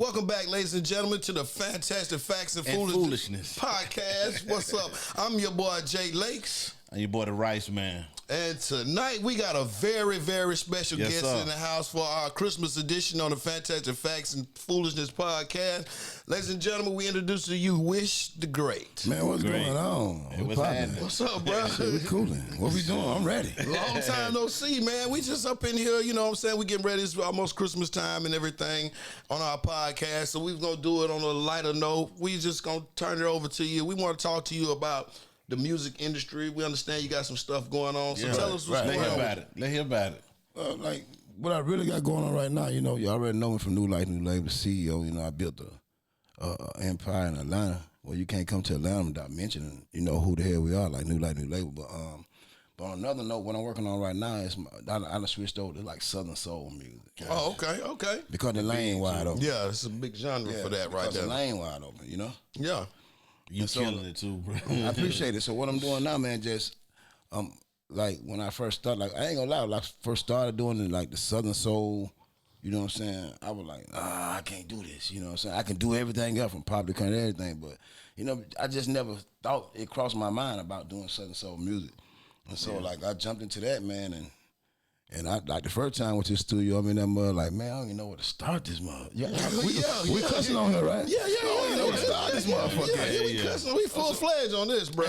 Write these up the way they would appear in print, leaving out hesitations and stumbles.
Welcome back, ladies and gentlemen, to the Fantastic Facts and Foolishness podcast. What's up? I'm your boy, Jay Lakes. And your boy, the Rice Man. And tonight, we got a very, very special guest in the house for our Christmas edition on the Fantastic Facts and Foolishness podcast. Ladies and gentlemen, we introduce to you Wish the Great. Man, what's going on? Hey, what's up, bro? We cooling. What we doing? I'm ready. Long time no see, man. We just up in here, you know what I'm saying? We getting ready. It's almost Christmas time and everything on our podcast. So we're going to do it on a lighter note. We just going to turn it over to you. We want to talk to you about the music industry. We understand you got some stuff going on. So tell us what's going on. Let's hear about it. Like, what I really got going on right now, you know, you already know me from New Light, New Label, CEO. You know, I built a empire in Atlanta. Well, you can't come to Atlanta without mentioning, you know, who the hell we are, like New Light, New Label. But on another note, what I'm working on right now is I switched over to like Southern Soul music. Oh, okay. Because the lane wide open. Yeah, it's a big genre for that right there. The lane wide open, you know? Yeah. You killing it too, bro. I appreciate it. So what I'm doing now, man, just like when I first started, like I ain't gonna lie, when I first started doing it, like the Southern Soul, you know what I'm saying? I was like, I can't do this, you know what I'm saying? I can do everything else from pop to country, everything, but you know, I just never thought it crossed my mind about doing Southern Soul music. And so like I jumped into that, man, and I like the first time with this studio, I'm in that mud like, man, I don't even know where to start this mud. We cussing on here, right? Yeah. I don't even know where to start this motherfucker. We cussing. We full-fledged on this, bro.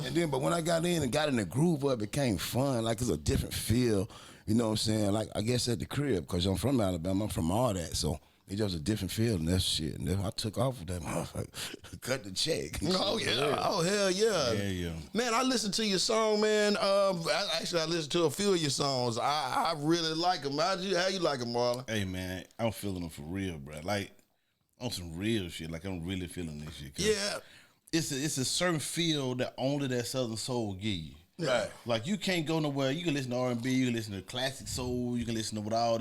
And then, but when I got in and got in the groove of it, became fun. Like it's a different feel, you know what I'm saying? Like I guess at the crib, because I'm from Alabama, I'm from all that, so it just a different feel and that shit. And then I took off with that motherfucker, cut the check. Oh yeah, oh hell yeah. Yeah. Man, I listened to your song, man. I listened to a few of your songs. I really like them. How you like them, Marlon? Hey man, I'm feeling them for real, bro. Like on some real shit. Like I'm really feeling this shit. Yeah. It's a certain feel that only that Southern Soul give you. Right. Like you can't go nowhere. You can listen to R&B, you can listen to classic soul, you can listen to what all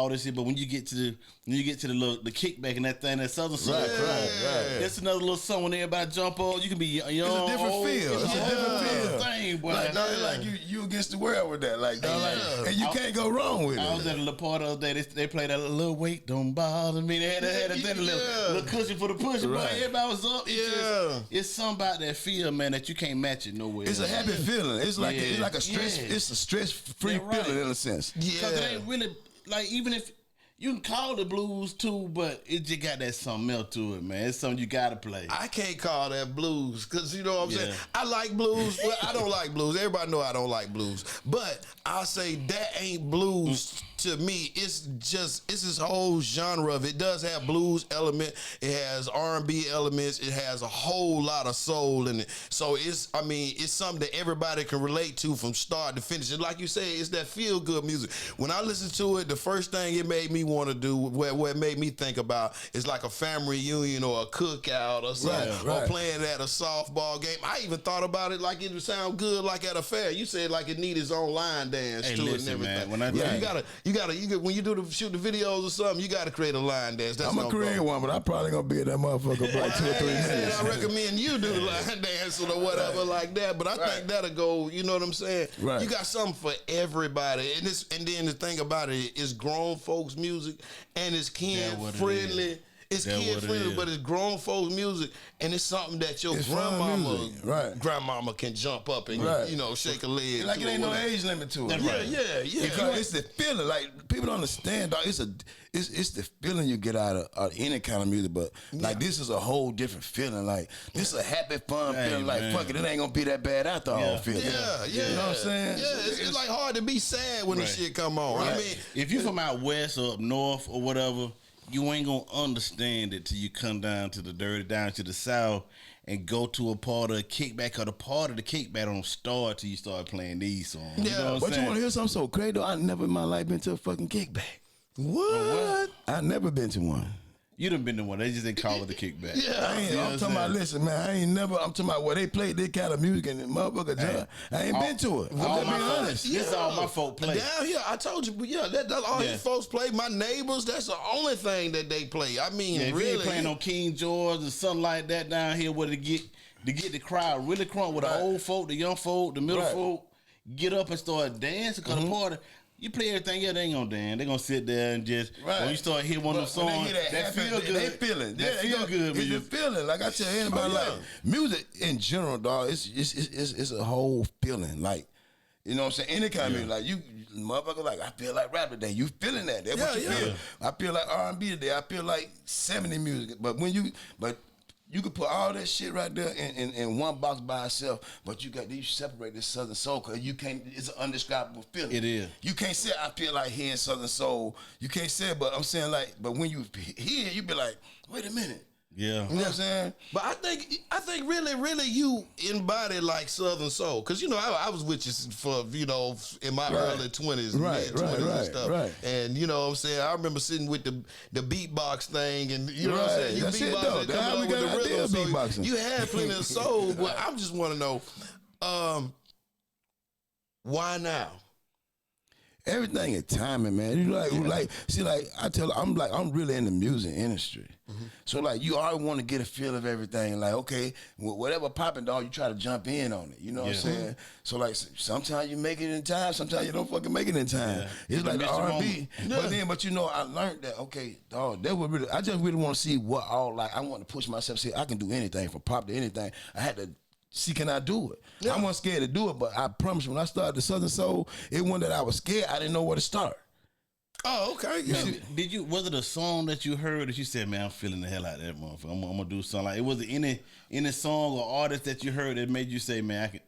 this shit. But when you get to the kickback and that thing, that Southern Soul, right. That's another little song when everybody jump on. You can be young. It's a different feel. It's a different thing, boy. Like you against the world with that, like, and you can't go wrong with it. I was at a little party the other day. They played that little weight don't bother me. They had a little cushion for the push. Right. Everybody was up. It's something about that feel, man, that you can't match it nowhere. It's a happy feeling. It's like a stress. It's a stress-free feeling in a sense. Because it ain't really like, even if you can call the blues too, but it just got that something else to it, man. It's something you gotta play. I can't call that blues because you know what I'm saying. I like blues, but I don't like blues. Everybody know I don't like blues, but I'll say that ain't blues to me. It's this whole genre of it. Does have blues element. It has R&B elements. It has a whole lot of soul in it. So it's something that everybody can relate to from start to finish. And like you say, it's that feel good music. When I listen to it, the first thing it made me want to do, what it made me think about, is like a family reunion or a cookout or something, or playing at a softball game. I even thought about it like it would sound good like at a fair. You said like it need its own line dance to it and everything. Man, when you shoot the videos or something, you gotta create a line dance. That's I'm gonna create one, but I'm probably gonna be at that motherfucker for like 2 or 3 minutes. I recommend you do the line dance or whatever like that. But I think that'll go. You know what I'm saying? Right. You got something for everybody, and then the thing about it is grown folks music and it's kid friendly. It's kid friendly, but it's grown folks music, and it's something that your grandmama can jump up and shake a leg. Like it ain't no age limit to it. Yeah. Because it's the feeling. Like people don't understand, dog. It's the feeling you get out of any kind of music. But like this is a whole different feeling. Like this is a happy, fun feeling. Like fuck it ain't gonna be that bad after all. Feeling. Yeah. You know what I'm saying? Yeah, it's like hard to be sad when this shit come on. Right. I mean, if you from out west or up north or whatever, you ain't gonna understand it till you come down to the south and go to a part of the kickback, or the part of the kickback don't start till you start playing these songs. Yeah, you know but you wanna hear something so crazy though? I never in my life been to a fucking kickback. What? I never been to one. You done been to one. They just didn't call it the kickback. I'm talking about, listen, man, I'm talking about where they played this kind of music and the motherfucker I ain't been to it. I'm being honest. This is all my folk play. Down here, I told you, but that's all his folks play. My neighbors, that's the only thing that they play. I mean, if really. You ain't playing on King George or something like that down here where to get the crowd really crunk with the old folk, the young folk, the middle folk, get up and start dancing because the party. You play everything, yeah, they ain't gonna dance. They gonna sit there and just when you start hearing one of the songs, that feel good. They feeling. That feel good. It's the feeling. Like I tell anybody, like music in general, dog. It's a whole feeling. Like you know what I'm saying. Any kind of music, like you motherfucker, like I feel like rap today. You feeling that? That's what you feel. I feel like R&B today. I feel like 70 music. But you could put all that shit right there in one box by itself, but you separate this Southern Soul because you can't. It's an undescribable feeling. It is. You can't say I feel like hearing Southern Soul. You can't say it, but I'm saying like, but when you hear, you be like, wait a minute. Yeah. You know what I'm saying? But I think really you embody like Southern Soul. Cause you know, I was with you for, you know, in my early 20s, mid-20s and stuff. Right. And you know what I'm saying? I remember sitting with the beatbox thing and you know what I'm saying? You beatbox and coming up with the rhythm. So you had plenty of soul. But I just want to know, why now? Everything is timing, man. You like I tell her, I'm really in the music industry. Mm-hmm. So like you always want to get a feel of everything. Like, okay, whatever popping, dog, you try to jump in on it. You know what I'm saying? So like sometimes you make it in time, sometimes you don't fucking make it in time. Yeah. It's like the R&B. But you know, I learned that, okay, dog, I just really want to see what all, like I want to push myself, see I can do anything from pop to anything. I had to see, can I do it? Yeah. I wasn't scared to do it, but I promise you, when I started the Southern Soul, it wasn't that I was scared. I didn't know where to start. Oh, okay. Yeah. Was it a song that you heard that you said, man, I'm feeling the hell out of that motherfucker. I'm gonna do something like it? Was it any song or artist that you heard that made you say, man,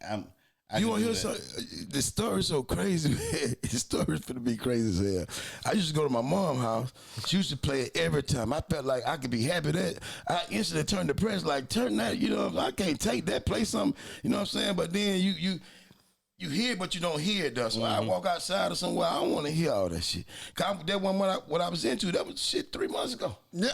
I you want to hear something? The story's so crazy, man. The story's finna be crazy as hell. I used to go to my mom's house. She used to play it every time. I felt like I could be happy that I instantly turned the press, like, turn that, you know, I can't take that, play something, you know what I'm saying? But then you hear it, but you don't hear it, though. So I walk outside or somewhere, I don't want to hear all that shit. That one, what I was into, that was shit 3 months ago. Yeah.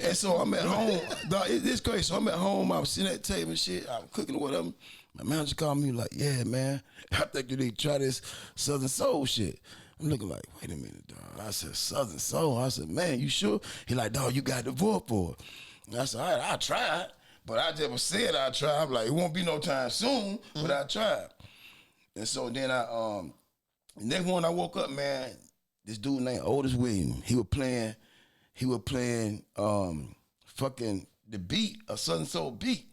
And so I'm at home. Dog, it's crazy. So I'm at home, I was sitting at the table and shit, I was cooking or whatever. My manager called me like, yeah, man, I think you need to try this Southern Soul shit. I'm looking like, wait a minute, dog. I said, Southern Soul? I said, man, you sure? He like, dog, you got the voice for it. And I said, all right, I'll try it. But I just said I'll try. I'm like, it won't be no time soon, but I tried. And so then the next morning I woke up, man, this dude named Otis Williams, he was playing fucking the beat, a Southern Soul beat,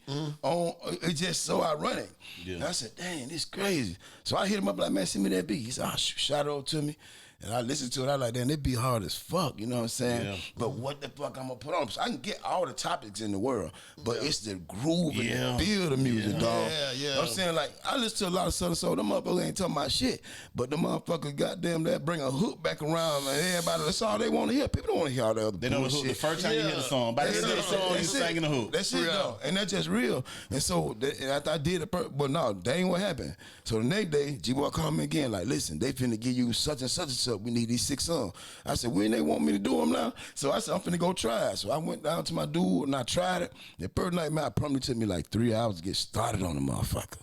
on it's just so ironic. Yeah. And I said, dang, this crazy. So I hit him up like, man, send me that beat. He said, shout it over to me. And I listened to it, I like, damn, it be hard as fuck, you know what I'm saying? Yeah. But what the fuck I'm gonna put on? So I can get all the topics in the world, but it's the groove and the feel of the music, dog. Yeah. I'm saying, like, I listen to a lot of Southern Soul, them motherfuckers ain't talking about shit, but the motherfuckers, goddamn, that bring a hook back around, and everybody, that's all they want to hear. People don't want to hear all the other They know the hook the first time you hear the song. By the end of the song, you singing the hook. That's it, though. And that's just real. And so, after I did it, but no, that ain't what happened. So the next day, G-Boy called me again, like, listen, they finna give you such and such and such. We need these 6 songs. I said, when they want me to do them now? So I said, I'm finna go try it. So I went down to my dude and I tried it. The first night, man, it probably took me like 3 hours to get started on the motherfucker.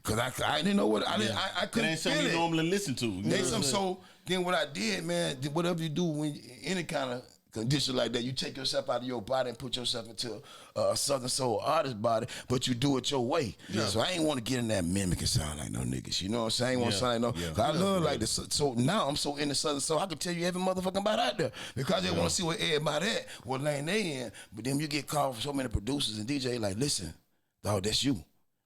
Cause I didn't know what, I couldn't. It ain't something you normally listen to. So then what I did, man, whatever you do when any kind of condition like that, you take yourself out of your body and put yourself into a Southern Soul artist body, but you do it your way. Yeah. So I ain't want to get in that mimicking sound like no niggas. You know what I'm saying? I ain't want to sound like no. Yeah. I love like this. So now I'm so in the Southern Soul, I can tell you every motherfucking body out there because they want to see what everybody at, what lane they in. But then you get called for so many producers and DJ like, listen, dog, that's you.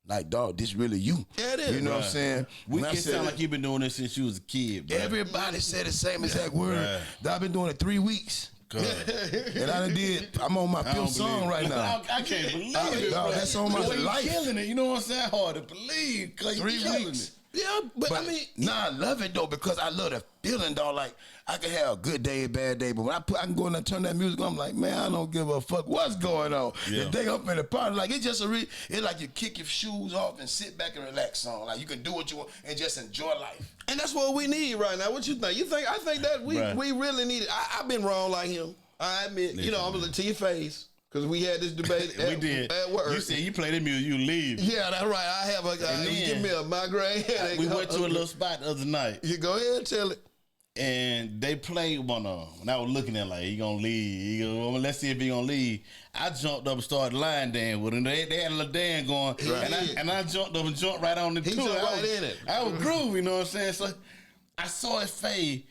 Like, dog, this really you. Yeah, it is. You know what I'm saying? It sound like you've been doing this since you was a kid, bro. Everybody said the same exact word. Right. I've been doing it 3 weeks. And I'm on my 5th song right now. I can't believe it, bro. That's on my life. You killing it. You know what I'm saying? Hard to believe. 3 weeks. Yeah, but I mean, I love it though because I love the feeling, dog. Like I can have a good day, a bad day, but when I can go in and turn that music on, I'm like, man, I don't give a fuck what's going on. Yeah. The day up in the party, like it's just it's like you kick your shoes off and sit back and relax on. Like you can do what you want and just enjoy life. And that's what we need right now. What you think? I think that we really need it. I've been wrong like him. I admit, I'm gonna look to your face. Because we had this debate at work. You said you play that music, you leave. Yeah, that's right. I have give me a migraine headache. We went to a little spot the other night. You go ahead and tell it. And they played one of them. And I was looking at like, he gonna leave. Let's see if he gonna leave. I jumped up and started line dancing with him. They had a little dance going. Right. And I jumped up and jumped right on the tour. Right in it. I was groovy, you know what I'm saying? So I saw it fade.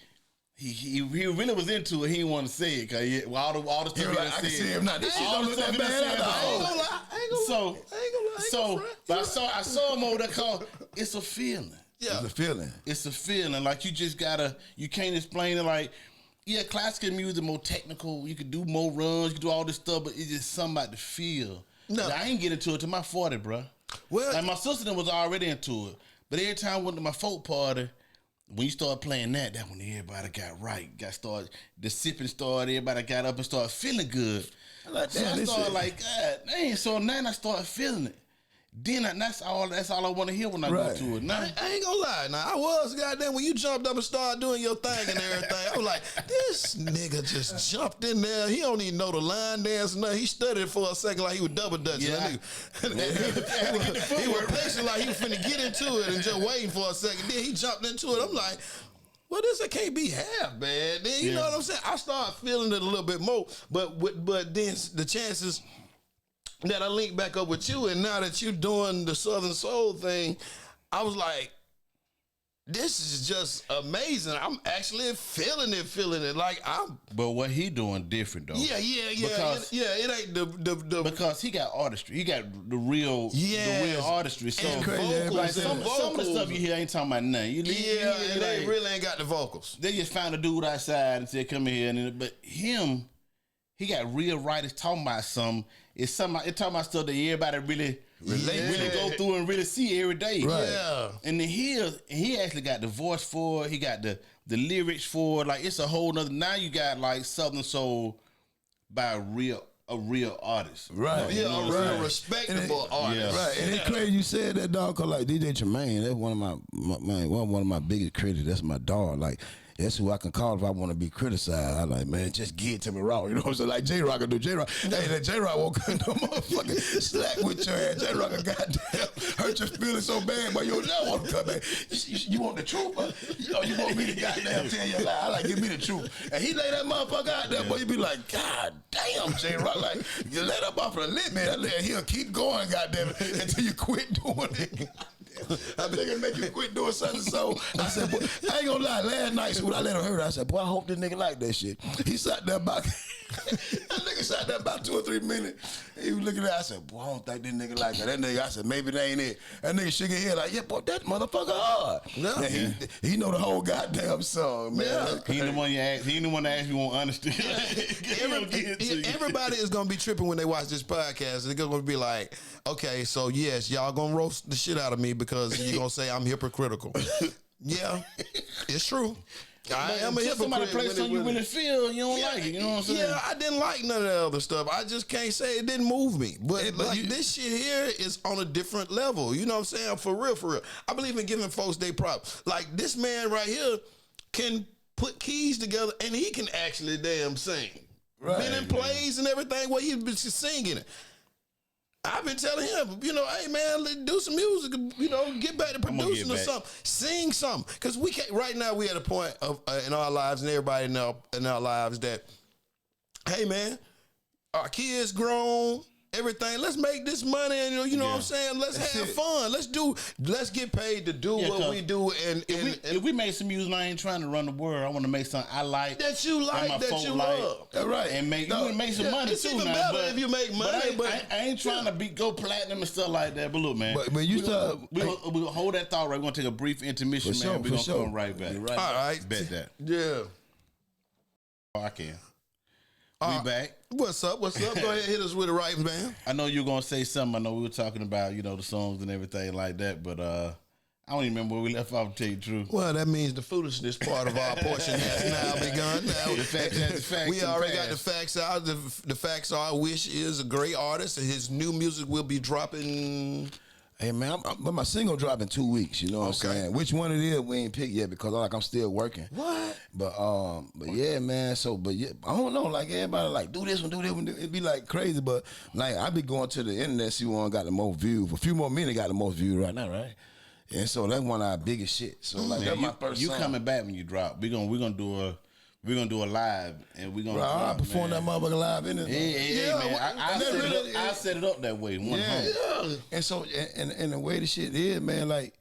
He really was into it. He didn't want to say it because all the stuff he like, I can see him now. This shit don't look that bad. I ain't gonna lie. But I saw him over there called it's a feeling. Yeah. It's a feeling. It's a feeling. Like you just gotta, you can't explain it. Like, yeah, classical music more technical. You could do more runs, you could do all this stuff, but it's just something about the feel. No. I ain't get into it till my 40, bro. Well, like my sister was already into it. But every time I went to my folk party, when you start playing that when everybody got right. The sipping started, everybody got up and started feeling good. I started like, God dang. So now I started feeling it. Then that's all I want to hear when I go to it. Now I ain't gonna lie. Now I was goddamn when you jumped up and started doing your thing and everything. I was like, this nigga just jumped in there. He don't even know the line dance. No, he studied for a second like he was double dutching. Yeah. He was patient like he was finna get into it and just waiting for a second. Then he jumped into it. I'm like, well, this can't be half bad. Then you know what I'm saying? I started feeling it a little bit more, but then the chances that I linked back up with you, and now that you're doing the Southern Soul thing, I was like, this is just amazing. I'm actually feeling it. Like But what he doing different though? Yeah. Because, it ain't the because he got artistry. He got the real artistry. So vocals, some of the stuff you hear ain't talking about nothing. They really ain't got the vocals. They just found a dude outside and said, "Come here." But him, he got real writers talking about something. It's talking about stuff that everybody really go through and really see every day. Right. Yeah. And then he actually got the voice for it. He got the lyrics for it. Like it's a whole nother. Now you got like Southern Soul by a real artist. Right. Yeah, a real respectable artist. Yeah. Right. And it's crazy you said that, dog, cause like DJ Tremaine, that's one of my biggest critics. That's my dog. Like, that's who I can call if I want to be criticized. I like, man, just get it to me raw. You know what I'm saying? Like J-Rock will do J-Rock. Hey, that J-Rock won't come no motherfucking slack with your ass. J-Rock will goddamn hurt your feelings so bad, but you'll never want to come back. You want the truth, but you want me to goddamn tell you a lie. I like, give me the truth. And he lay that motherfucker out there, but he be like, God damn, J-Rock. Like, you let up off the lip, man. He'll keep going, goddamn it, until you quit doing it. I think it make you quit doing something. So I said, boy, I ain't gonna lie. Last night, when I let him hear it, I said, boy, I hope this nigga like that shit. He sat there about that nigga sat there about 2 or 3 minutes. He was looking at it. I said, boy, I don't think this nigga like that. That nigga, I said, maybe that ain't it. That nigga shook his head like, yeah, boy, that motherfucker hard. No. He know the whole goddamn song, man. Yeah. He the one you ask. He the one that asked you won't understand. Everybody is gonna be tripping when they watch this podcast. They're gonna be like, okay, so yes, y'all gonna roast the shit out of me because you're gonna say I'm hypocritical. Yeah, it's true. I am a hypocrite. Somebody play something you really feel, you don't like it. You know what I'm saying? Yeah, I didn't like none of that other stuff. I just can't say it didn't move me. But this shit here is on a different level. You know what I'm saying? For real. I believe in giving folks their props. Like this man right here can put keys together and he can actually damn sing. Right. Been in plays and everything where he's been singing it. I've been telling him, hey man, let's do some music, get back to producing or something, sing something, because we can't. Right now, we at a point of in our lives and everybody in our lives that, hey man, our kids grown, everything. Let's make this money, and you know what I'm saying. Let's have fun. Let's get paid to do what we do. And if we make some music, I ain't trying to run the world. I want to make something I like, that you like, that you love. Right, and you can make some money it's too. Even now, better if you make money. But I ain't trying to go platinum and stuff like that. But look, man, we'll hold that thought. Right, we're gonna take a brief intermission, man. We're gonna come right back. All right, bet that. Yeah, I can. We back. What's up? Go ahead, hit us with it right, man. I know you're gonna say something. I know we were talking about, the songs and everything like that, but I don't even remember where we left off, to tell you the truth. Well, that means the foolishness part of our portion has now begun. Now, the facts we already got the facts out. The facts are, Wish is a great artist, and his new music will be dropping. Hey man, but my single drop in 2 weeks. You know what I'm saying? Which one it is, we ain't picked yet because I'm still working. What? But yeah, man. I don't know. Like everybody, like do this one. It'd be like crazy, but like I be going to the internet, see one got the most views. A few more minutes got the most views right now, right? And so that's one of our biggest shit. So like that's my first. You coming back when you drop? We're gonna do a live, and we're gonna. I'll perform that motherfucker live in it. Yeah, man. I set it up that way. Yeah. And so, and the way the shit is, man, like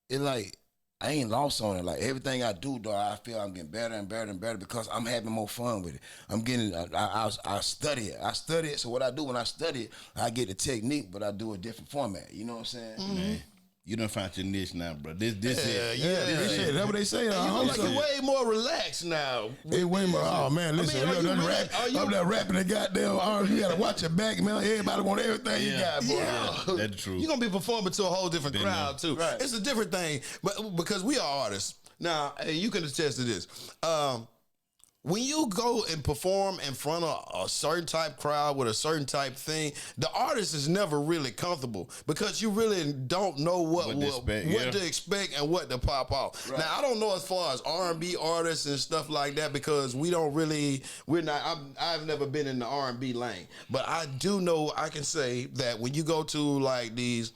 it like I ain't lost on it. Like everything I do, though, I feel I'm getting better and better and better because I'm having more fun with it. I'm getting, I study it. I study it. So what I do when I study it, I get the technique, but I do a different format. You know what I'm saying? Man, you done found your niche now, bro. This it. Yeah. That's what they say. You look like you're way more relaxed now. Hey, way more. Oh man, listen, I mean, I'm there rapping the goddamn arms. You gotta watch your back, man. Everybody want everything you got, boy. Yeah, that's true. You're gonna be performing to a whole different crowd too. Right. It's a different thing, but because we are artists now, hey, you can attest to this. When you go and perform in front of a certain type crowd with a certain type thing, the artist is never really comfortable because you really don't know what to expect and what to pop off. Right. Now, I don't know as far as R&B artists and stuff like that because I've never been in the R&B lane. But I do know, I can say that when you go to like these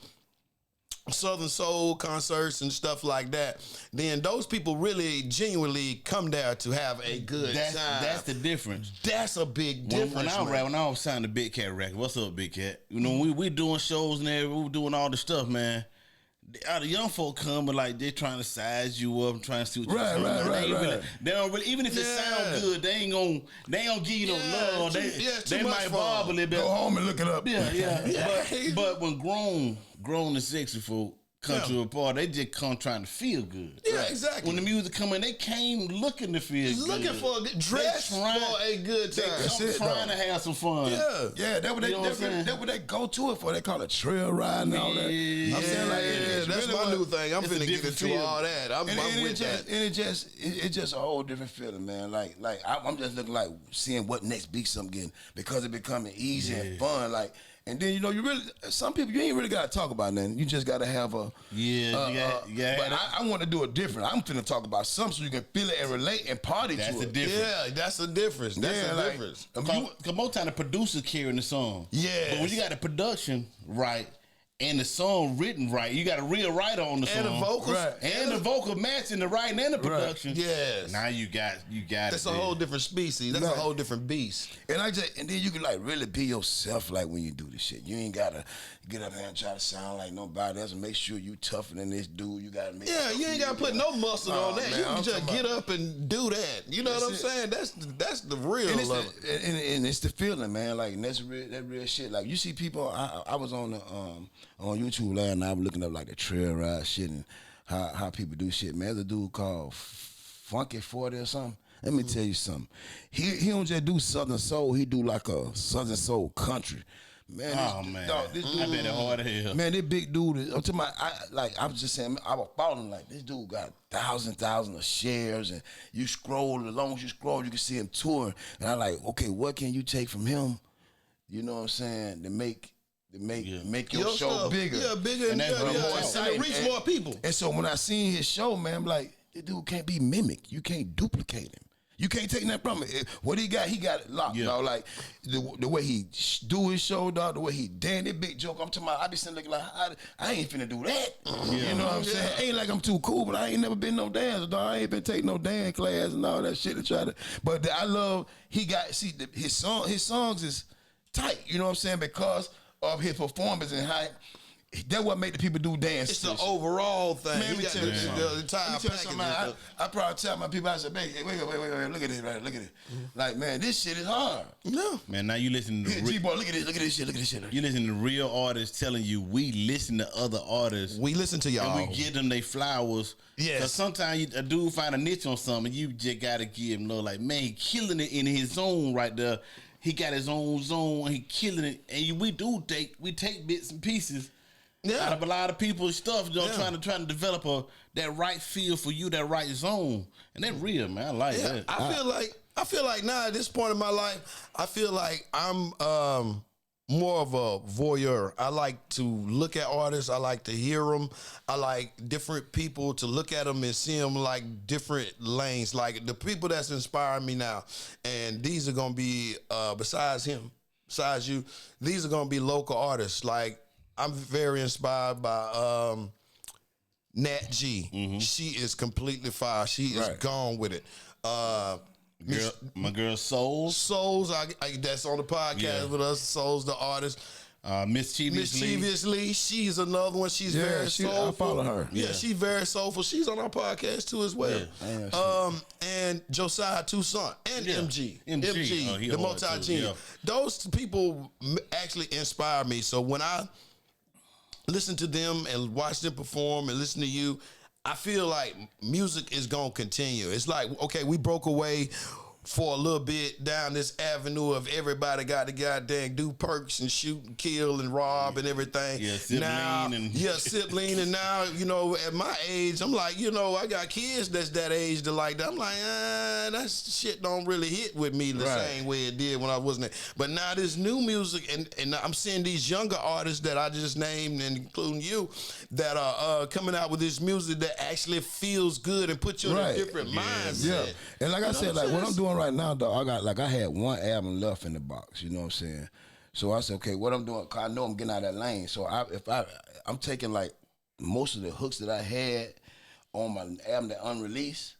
Southern Soul concerts and stuff like that, then those people really genuinely come there to have a good time. That's the difference. That's a big difference. When I was signing the Big Cat record, what's up, Big Cat? You know, we doing shows and everything, we doing all the stuff, man. All the young folk come, but like they trying to size you up, trying to see what you're saying. Right. They don't really, even if it sound good, they ain't gonna give you no love. They might bob a little bit. Go home and look it up. Yeah. But when grown and sexy folk come to a party, they just come trying to feel good. Yeah, exactly. When the music come in, they came looking to feel good. Looking for a good dress for a good time. They trying to have some fun. Yeah, that's what they go to it for. They call it trail ride and all that. I'm saying like that's really my new thing. I'm finna get into all that. I'm with that. And it's just a whole different feeling, man. Like I'm just looking like seeing what next beat I'm getting because it becoming easy and fun. Like. And then, you know, some people, you ain't really got to talk about nothing. You just got to have a... But I want to do it different. I'm finna talk about something so you can feel it and relate and party to it. That's the difference. Yeah, that's the difference. That's the difference. Because most time the producer carrying the song. Yeah. But when you got the production right and the song written right, you got a real writer on the song. And the vocals. Right. And the vocal matching the writing and the production. Right. Yes. Now you got That's a whole different species. That's a whole different beast. And then you can like really be yourself like when you do this shit. You ain't gotta get up there and try to sound like nobody else and make sure you tougher than this dude. You gotta make you ain't gotta put no muscle on that. Man, you can just get up and do that. You know what I'm saying? That's the real love. And it's the feeling, man. Like and that's real shit. Like you see people I was on the on YouTube last night, I was looking up like the trail ride shit and how people do shit. Man, there's a dude called Funky 40 or something. Let me tell you something. He don't just do Southern Soul. He do like a Southern Soul country. Man, this dude, I bet it hard as hell. Man, this big dude is. I'm talking about, I was just saying, I was following like this dude got thousands of shares, and you scroll. As long as you scroll, you can see him touring. And I'm like, okay, what can you take from him? You know what I'm saying? To make your show stuff bigger. Yeah, bigger and more exciting. And reach more people. And so when I seen his show, man, I'm like, this dude can't be mimicked. You can't duplicate him. You can't take that from him. What he got it locked, dog. Like the way he do his show, dog. The way he dance, that big joke. I'm talking about. I be sitting looking like I ain't finna do that. You know what I'm saying? Ain't like I'm too cool, but I ain't never been no dancer, dog. I ain't been taking no dance class and all that shit to try to. But I love his songs is tight. You know what I'm saying? Because of his performance and how. That's what make the people do dance. It's the overall thing. Man, let me tell you something. I probably tell my people, I said, hey, wait, look at this, right? Look at it. Like, man, this shit is hard. No. Man, now you listen to G-boy, look at this shit. You listen to real artists telling you we listen to other artists. We listen to y'all. And we give them their flowers. Yes. Because sometimes a dude find a niche on something, you just gotta give him like, man, he killing it in his zone right there. He got his own zone, he killing it. And we take bits and pieces. Out of a lot of people's stuff, trying to develop that right feel for you, that right zone, and that's real, man. I like that. I feel like now at this point in my life, I feel like I'm more of a voyeur. I like to look at artists. I like to hear them. I like different people to look at them and see them like different lanes. Like the people that's inspiring me now, and these are gonna be besides you, these are gonna be local artists like. I'm very inspired by Nat G. Mm-hmm. She is completely fire. She is gone with it. My girl Souls. Souls, that's on the podcast with us. Souls, the artist. Mischievously. She's another one. She's very soulful. I follow her. Yeah, she's very soulful. She's on our podcast too as well. Yeah. And Josiah Toussaint and MG, the multi-genius. Yeah. Those people actually inspire me. So when I listen to them and watch them perform and listen to you, I feel like music is gonna continue. It's like, okay, we broke away for a little bit down this avenue of everybody got to goddamn do perks and shoot and kill and rob and everything. Yeah, sibling. And now, you know, at my age, I'm like, you know, I got kids that's that age that like that. I'm like, that shit don't really hit with me the same way it did when I wasn't there. But now this new music, and I'm seeing these younger artists that I just named, and including you, that are coming out with this music that actually feels good and puts you in a different mindset. Yeah, and like I said, like what I'm doing right now, dog, I had one album left in the box. You know what I'm saying? So I said, okay, what I'm doing? Cause I know I'm getting out of that lane. So I'm taking like most of the hooks that I had on my album that unreleased.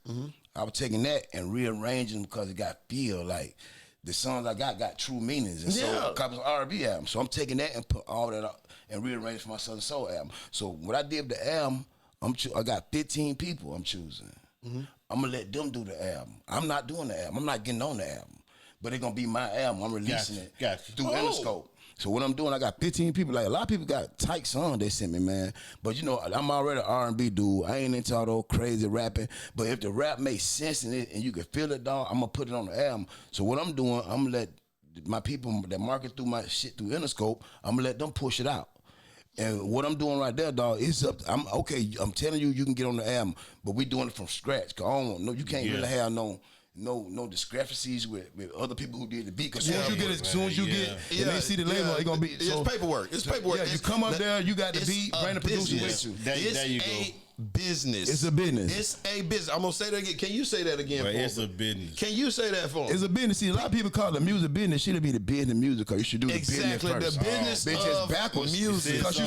I was taking that and rearranging because it got feel like the songs I got true meanings. And so because it's an R&B album, so I'm taking that and put all that up and rearrange for my Southern Soul album. So what I did with the album, I got 15 people I'm choosing. I'm gonna let them do the album. I'm not doing the album. I'm not getting on the album. But it's gonna be my album. I'm releasing it through Interscope. So what I'm doing, I got 15 people. Like a lot of people got tight songs they sent me, man. But you know, I'm already an R&B dude. I ain't into all those crazy rapping. But if the rap makes sense in it and you can feel it, dog, I'm gonna put it on the album. So what I'm doing, I'm gonna let my people that market through my shit through Interscope, I'm gonna let them push it out. And what I'm doing right there, dog, is up. I'm telling you, you can get on the album, but we doing it from scratch. Cause I don't want, no, you can't really have no discrepancies with other people who did the beat. Cause as soon as you get, and they see the label, it's gonna be. It's paperwork. It's paperwork. Yeah, you come up there, you got the beat, bring the producer with you. There you go. Business. It's a business. It's a business. I'm gonna say that again. Can you say that again? It's a business. Can you say that for me? It's a business. See, a lot of people call it music business. Should be the business music? Cause you should do the business first. The business of backwards music. Because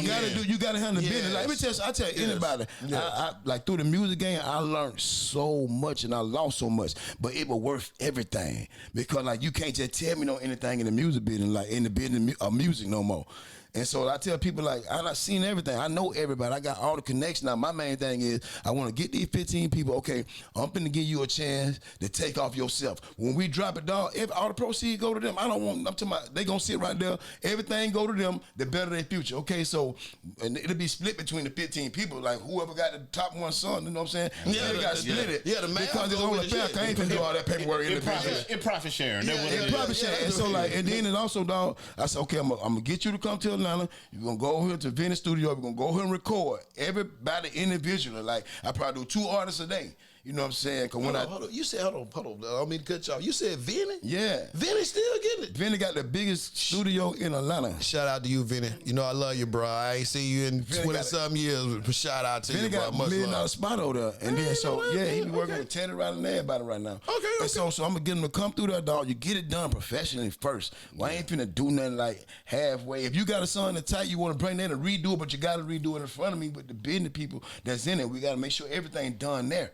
you gotta handle the business. Like, I tell anybody, I like through the music game, I learned so much and I lost so much, but it was worth everything because like you can't just tell me no anything in the music business, like in the business of music no more. And so I tell people, like, I've seen everything. I know everybody. I got all the connections. Now, my main thing is I want to get these 15 people, okay, I'm going to give you a chance to take off yourself. When we drop it, dog, if all the proceeds go to them, I don't want them to they going to sit right there. Everything go to them, the better their future. Okay, so and it'll be split between the 15 people. Like, whoever got the top one son, you know what I'm saying? Yeah, they got to split it. Yeah, the math because it's only fair. I ain't going to do all that paperwork in the business. In profit sharing. In profit sharing. And so, like, and then it also, dog, I said, okay, I'm going to get you to come to Atlanta. You're going to go here to Vinny Studio. We're going to go here and record everybody individually. Like, I probably do 2 artists a day. You know what I'm saying? Cause hold on. You said, hold on. I don't mean to cut you off. You said Vinny? Yeah. Vinny still getting it. Vinny got the biggest studio in Atlanta. Shout out to you, Vinny. You know I love you, bro. I ain't seen you in 20-something years, but shout out to Vinny you, bro. Vinny got $1 million spot over there. And then, so, yeah, he be working with Tanner right and everybody right now. Okay. And so I'm going to get him to come through that, dog. You get it done professionally first. Well, I ain't finna do nothing like halfway. If you got a song that's tight, you want to bring that and redo it, but you got to redo it in front of me with the business people that's in it. We got to make sure everything done there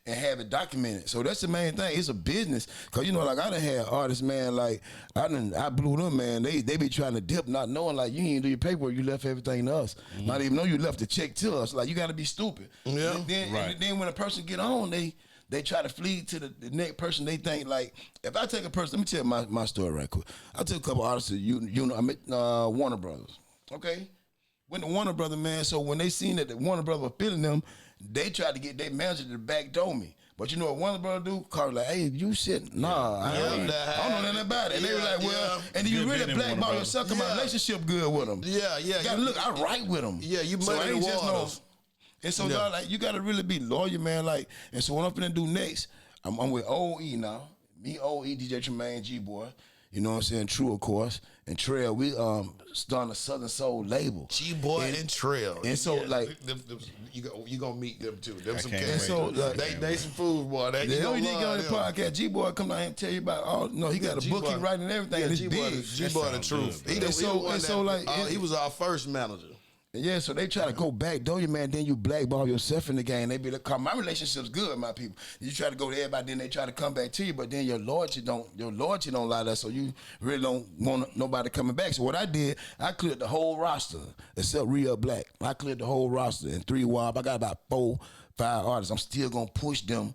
and have it documented. So that's the main thing. It's a business. Cause you know, like I done had artists, man, like I blew them, man. They be trying to dip, not knowing like you didn't do your paperwork, you left everything to us. Not even know you left the check to us. Like you gotta be stupid. Yeah. And then when a person get on, they try to flee to the next person. They think like, if I take a person, let me tell you my story right quick. I took a couple artists, you know, I met Warner Brothers. Okay? Went to Warner Brothers, man. So when they seen that the Warner Brothers were feeling them, they tried to get their manager to backdoor me. But you know what Warner Brothers do? Call like, hey, you shit, nah, I don't know nothing about it. And they were like, well, and you really blackball yourself because my relationship good with them. Yeah. You gotta look, I write with them. Yeah, you muddy the waters. And so, dog, like, you gotta really be loyal, man. Like, and so what I'm finna do next, I'm with OE now. Me, OE, DJ Tremaine, G-Boy. You know what I'm saying? True, of course. And Trail, we starting a Southern Soul label. G-Boy and Trail. And so, like... You gonna meet them, too. Them some and so, they some food, boy. They don't need to go on the podcast. G-Boy come down here and tell you about all... No, he got a book, he writing and everything. Yeah, and it's big. G-Boy the truth. He was our first manager. Yeah, so they try to go back door you, man. Then you blackball yourself in the game. They be like, "My relationship's good, my people." You try to go to everybody, then they try to come back to you, but then your loyalty don't lie there. So you really don't want nobody coming back. So what I did, I cleared the whole roster except Real Black. I cleared the whole roster in 3 WAP. I got about 4, 5 artists. I'm still gonna push them,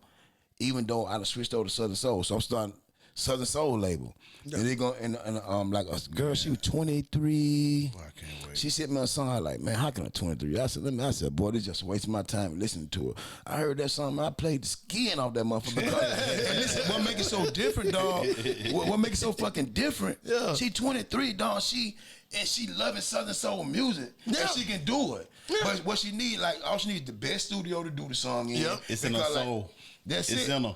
even though I done switched over to Southern Soul. So I'm starting Southern Soul label. Yeah. And they go and like a girl, she was 23. I can't wait. She sent me a song like, man, how can I 23? I said, boy, this just wasting my time listening to her. I heard that song, man, I played the skin off that motherfucker. And listen, what make it so different, dog? What make it so fucking different? Yeah. She 23, dog. She loving Southern Soul music. Yeah. And she can do it. Yeah. But what she need, like, all she needs is the best studio to do the song in. Yeah. It's in her soul. That's it's it. In her.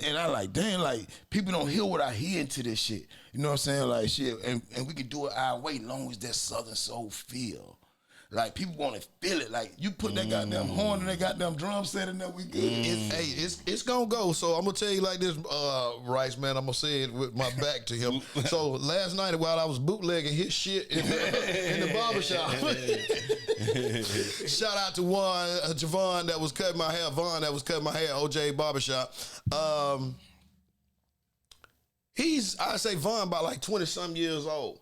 And I like, damn, like, people don't hear what I hear into this shit. You know what I'm saying? Like, shit, and we can do it our way long as that Southern Soul feel. Like, people want to feel it. Like, you put that goddamn horn and that goddamn drum set in there, we good. It's going to go. So I'm going to tell you like this, Rice, man. I'm going to say it with my back to him. So last night while I was bootlegging his shit in the barbershop, shout out to Javon that was cutting my hair, Vaughn that was cutting my hair, OJ Barbershop. I say Vaughn about like 20-some years old.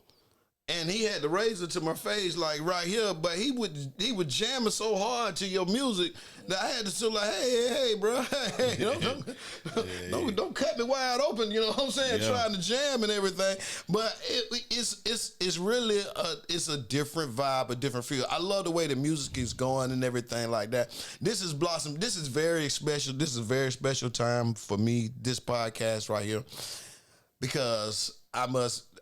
And he had the razor to my face, like right here, but he would jam it so hard to your music that I had to feel like, hey, bro, hey, don't cut me wide open, you know what I'm saying? Yeah. Trying to jam and everything, but it's really it's a different vibe, a different feel. I love the way the music is going and everything like that. This is Blossom. This is very special. This is a very special time for me. This podcast right here, because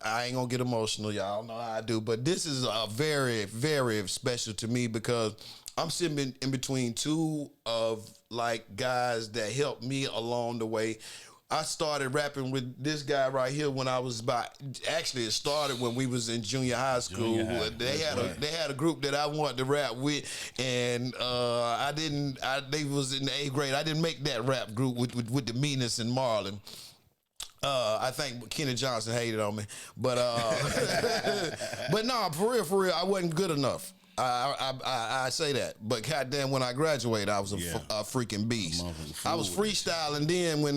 I ain't gonna get emotional, y'all know how I do, but this is a very, very special to me because I'm sitting in between 2 of like guys that helped me along the way. I started rapping with this guy right here when I was it started when we was in junior high school. They had a group that I wanted to rap with, and they was in the 8th grade. I didn't make that rap group with the Meanness and Marlon. I think Kenny Johnson hated on me, but but no, for real, I wasn't good enough. I say that, but goddamn, when I graduated, I was a freaking beast. I was freestyling then when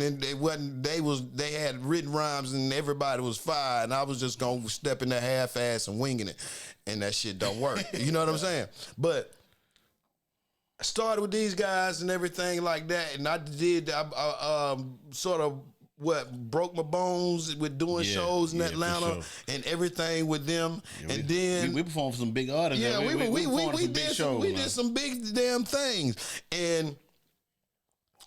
they had written rhymes and everybody was fire, and I was just gonna step in there half-ass and winging it, and that shit don't work. You know what I'm saying? But I started with these guys and everything like that, and I sort of broke my bones with doing shows in Atlanta and everything with them, and then we performed for some big artists. Yeah, we did some big damn things, and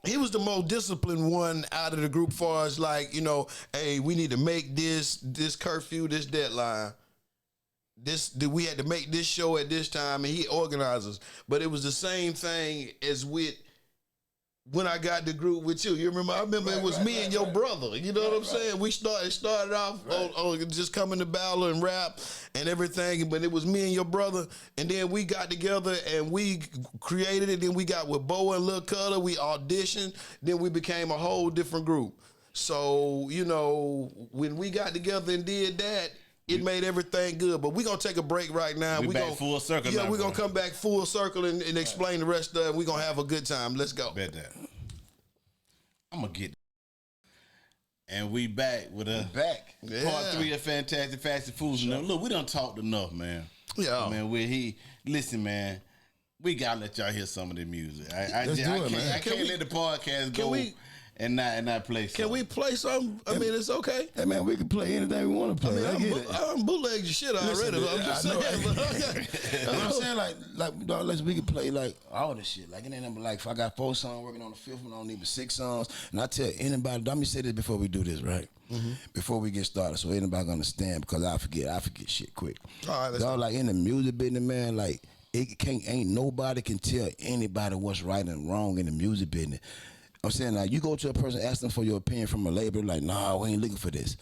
he was the most disciplined one out of the group. Far as like, you know, hey, we need to make this curfew, this deadline. We had to make this show at this time, and he organized us. But it was the same thing as with when I got the group with you. You remember? I remember it was me and your brother. You know what I'm saying? We started off on just coming to battle and rap and everything, but it was me and your brother, and then we got together and we created it. Then we got with Bo and Lil Cutter. We auditioned. Then we became a whole different group. So, you know, when we got together and did that, it made everything good. But we're going to take a break right now. We're back full circle now. Yeah, we're going to come back full circle and explain the rest of it. We're going to have a good time. Let's go. Bet that. I'm going to get. And we back with part 3 of Fantastic Fast and Fools. Sure. Look, we done talked enough, man. Yeah. Man, listen, man. We got to let y'all hear some of the music. I can't let the podcast go. And not play something. Can we play something? I mean, it's okay. Hey, man, we can play anything we want to play. I'm bootlegging your shit already. I'm just saying. I'm saying, like, we can play, like, all this shit. Like, it ain't nothing like, if I got 4 songs working on the 5th one, I don't need but 6 songs. And I tell anybody, let me say this before we do this, right? Mm-hmm. Before we get started, so anybody understand, because I forget shit quick. All right, dog, like, in the music business, man, like, ain't nobody can tell anybody what's right and wrong in the music business. I'm saying, like, you go to a person, ask them for your opinion from a label, like, nah, we ain't looking for this.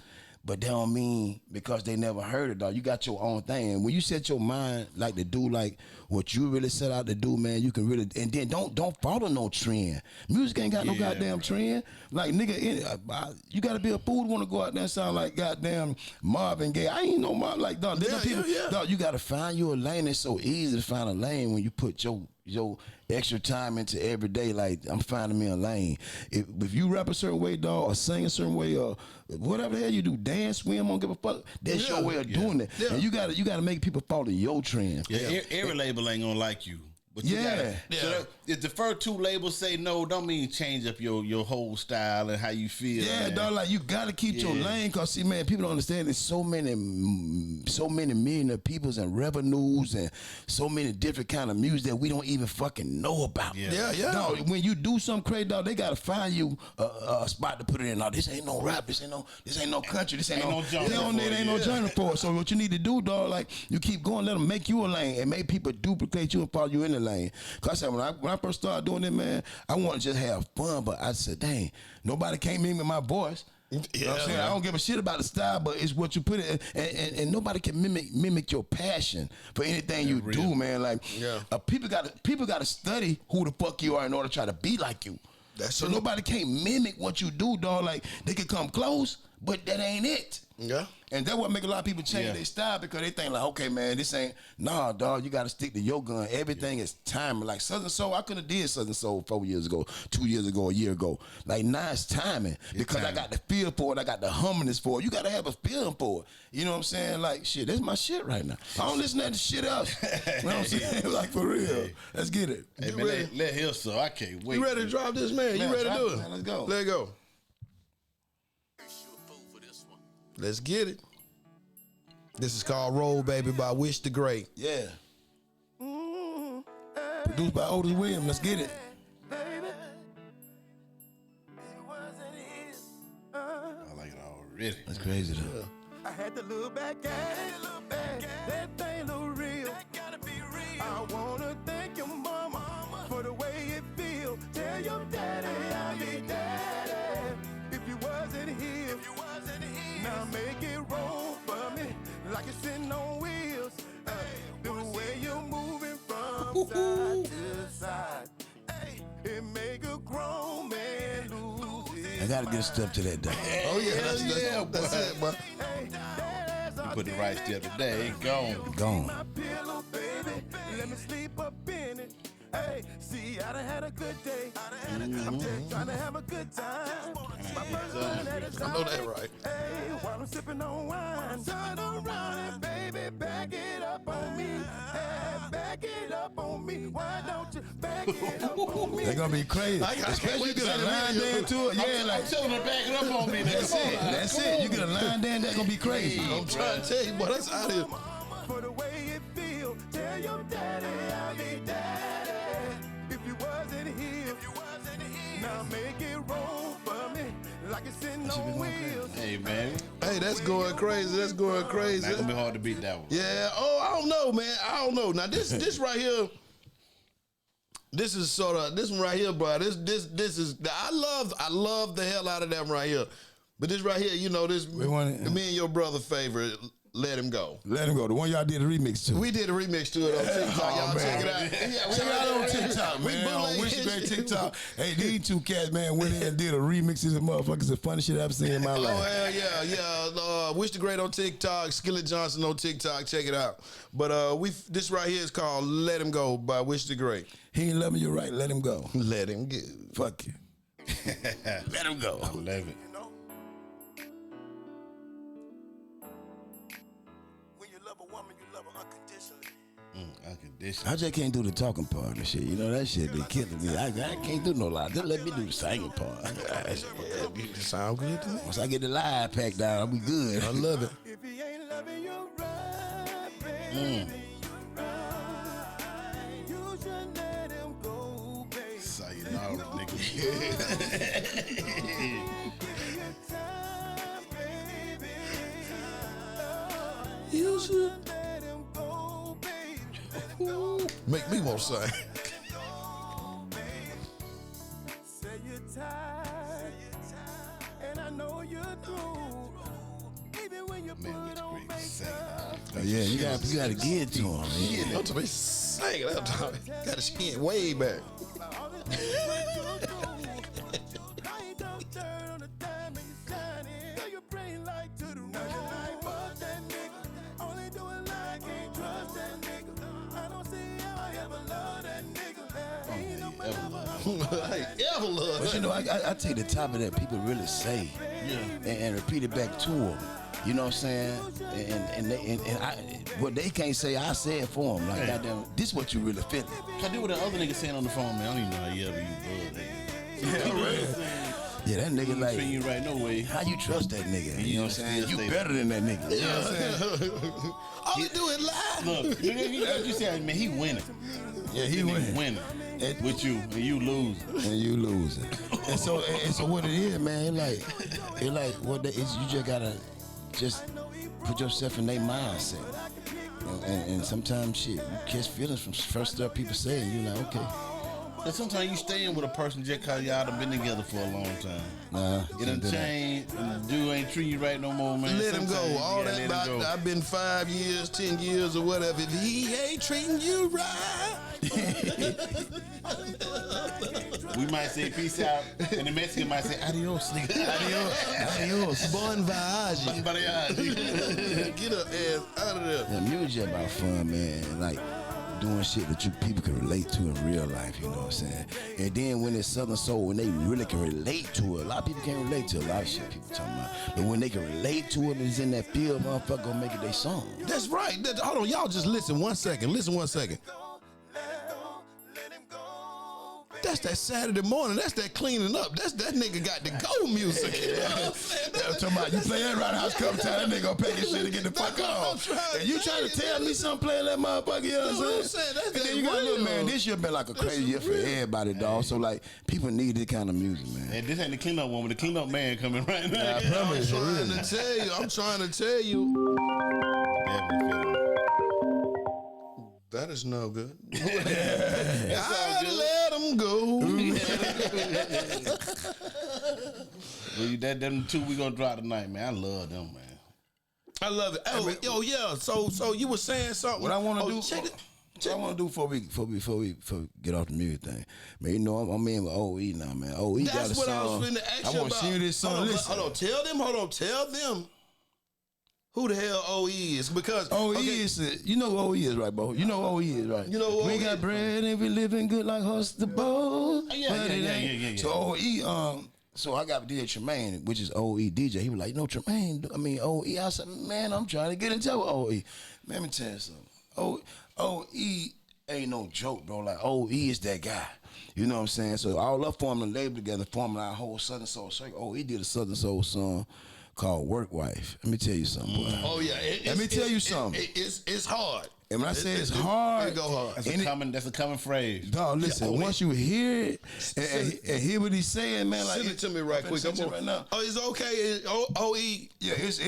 But that don't mean because they never heard it, dog. You got your own thing. And when you set your mind like to do like what you really set out to do, man, you can really, and then don't follow no trend. Music ain't got no goddamn trend. Like nigga, you gotta be a fool to wanna go out there and sound like goddamn Marvin Gaye. I ain't no Marvin like dog. Dog, you gotta find you a lane. It's so easy to find a lane when you put your extra time into every day. Like I'm finding me a lane. If you rap a certain way, dog, or sing a certain way, or whatever the hell you do, dance, swim, don't give a fuck. That's your way of doing it. Yeah. And you gotta make people follow your trend. Yeah, every label ain't gonna like you. But you gotta, so if the first two labels say no, don't mean change up your whole style and how you feel. Yeah, dog, like you gotta keep your lane, cause see, man, people don't understand there's so many million of peoples and revenues and so many different kind of music that we don't even fucking know about. Yeah. Dog, when you do something crazy, dog, they gotta find you a spot to put it in. Now, this ain't no rap, this ain't no country, this ain't no genre. It ain't no genre for it. So what you need to do, dog, like you keep going, let them make you a lane and make people duplicate you and follow you in the lane. Cause I said when I first started doing it, man, I want to just have fun, but I said, dang, nobody came in with my voice. You know what I'm saying? I don't give a shit about the style, but it's what you put it in, and nobody can mimic your passion for anything you do, man. Like people gotta study who the fuck you are in order to try to be like you. So nobody can't mimic what you do, dog. Like they can come close, but that ain't it. Yeah. And that's what make a lot of people change their style, because they think like, okay, man, this ain't, nah, dog, you got to stick to your gun. Everything is timing. Like Southern Soul, I couldn't have did Southern Soul 4 years ago, 2 years ago, a year ago. Like now it's timing, because I got the feel for it. I got the hummingness for it. You got to have a feeling for it. You know what I'm saying? Like, shit, that's my shit right now. I don't listen to that shit else. You know what I'm saying? Like, for real. Let's get it. Hey, man, let him so I can't wait. You ready to drop this, man? You ready to do it? Man, let's go. Let it go. Let's get it. This is called Roll Baby by Wish the Great. Yeah. Produced by Otis Williams. Let's get it. I like it already. That's crazy though. I had to look back at it. That thing look real. That gotta be real. I wanna thank your mama for the way it feel. Tell your daddy I'll be daddy. If you wasn't here, now make it roll for me like it's sitting on wheels. The way you're moving from side to side, it make a grown man lose his I gotta get a step to that, though. Oh yeah, that's it, bro. You put the right step today, it gone. Gone. My pillow, baby, let me sleep up in it. Hey, see, I done had a good day. I'm just trying to have a good time. My first one at a time. I know that right. Hey, while I'm sipping on wine, turn around and baby, back it up on me. Hey, back it up on me. Why don't you back it up on me? They're gonna be crazy. Especially you get a line dance to it. Yeah, like I'm telling her back it up on me. that's it. That's it. You get a line dance, that's gonna be crazy. I'm trying to tell you, boy, that's out here. For the way it feel, tell your daddy I'll be daddy. If you wasn't here, now make it roll for me like it's sitting on wheels. Hey, man. Hey, that's going crazy. That's going crazy. Not gonna be hard to beat that one. Yeah. Oh, I don't know, man. I don't know. Now this right here. This is sort of this one right here, bro. This is I love the hell out of that one right here. But this right here, you know, this me and your brother favorite. Let Him Go. Let Him Go. The one y'all did a remix to. We did a remix to it on TikTok. Y'all check it out. Yeah, check it out on TikTok, man. On Wish the Great TikTok. Hey, these two cats, man, went in and did a remix of this motherfuckers. It's the funniest shit I've seen in my life. Oh, yeah. Wish the Great on TikTok. Skillet Johnson on TikTok. Check it out. But this right here is called Let Him Go by Wish the Great. He ain't loving you right. Let him go. Let him go. Fuck you. Let him go. I love it. I just can't do the talking part and shit. You know, that shit be killing me. I can't do no lie. Just let me do the singing part. It sound good to me. Once I get the live pack down, I'll be good. I love it. If he ain't loving you right, baby, you should let him go, baby. Sayonara, nigga. Give you time, baby. You should Let him go, baby. make me want to sing. Say you're tired, and I know you're through. Man, Mr. Green sing. Oh, yeah, you gotta give it to him, man. Yeah, don't tell me sing it. Got his chin way back. I ever love But that. you know, I take the top of that people really say, and repeat it back to them. You know what I'm saying? What they can't say, I say it for them. Like, goddamn, this what you really feeling. I do what the other nigga saying on the phone, man. I don't even know how you ever use bud. Yeah, that nigga like, Treat you right no way. how you trust that nigga? You know what I'm saying? You Stay better than that nigga. You know what I'm saying? All he do is lie. Look, you said, man, he winning. Yeah, he winning. With you, and you losing. And you losing. and so what it is, man, it like what they is, you just gotta just put yourself in their mindset. And sometimes shit, you catch feelings from first stuff people say, and you like, okay. And sometimes you staying with a person just cause y'all done been together for a long time. Nah, It done can't do that. changed, and the dude ain't treating you right no more, man. Let him go. Sometimes you All gotta that let about him go. I've been 5 years, 10 years, or whatever. If he ain't treating you right, We might say peace out, and the Mexican might say adios, nigga. Adios. bon voyage. Somebody else. Get her ass out of there. Yeah, music about fun, man. Like doing shit that people can relate to in real life, you know what I'm saying? And then when it's Southern Soul, when they really can relate to it, a lot of people can't relate to a lot of shit people talking about. But when they can relate to it and it's in that field, motherfucker gonna make it their song. That's right. Hold on, y'all just listen 1 second. Listen 1 second. That's that Saturday morning. That's that cleaning up. That's that nigga got the go music. You know what I'm saying? I'm talking about you play that right house come time, that nigga gonna pack his shit and get the fuck what I'm off. trying And you trying to tell me something playing that motherfucker, you know what I'm saying? That's And then that you got real. look, man, this year been like a crazy year for everybody, dog. So like people need this kind of music, man. And this ain't the cleanup woman, the cleanup man coming right now. I'm trying to tell you. Definitely feel it. That is no good. I let him go. Well, them two we gonna drop tonight, man. I love them, man. I love it. Oh, yeah. So you were saying something. What I want to do, check it. what I want to do before we get off the music thing, man. You know I'm in with OE now, man. OE got a That's what I song. was finna ask you I want about. to sing you this song. Hold Listen. on. Tell them who the hell OE is, because OE is, you know who OE is, right, Bo? You know who OE is, right? You know who we OE got is. bread and we living good like horse the boat. Yeah. So OE, so I got DJ Tremaine, which is OE DJ. He was like, no, Tremaine, OE. I said, man, I'm trying to get into OE. Man, let me tell you something. OE ain't no joke, bro. Like, OE is that guy. You know what I'm saying? So all up forming a label together, forming our whole Southern Soul circle. OE did a Southern Soul song called Work Wife. Let me tell you something, boy. Oh yeah, Let me tell you something. It's hard. And when I say it's hard, it go hard. That's a common phrase. Dog, listen. Yeah, once you hear it and hear what he's saying, man, like Send it to me right quick. Send it right now. Oh, it's okay. OE. Yeah, it's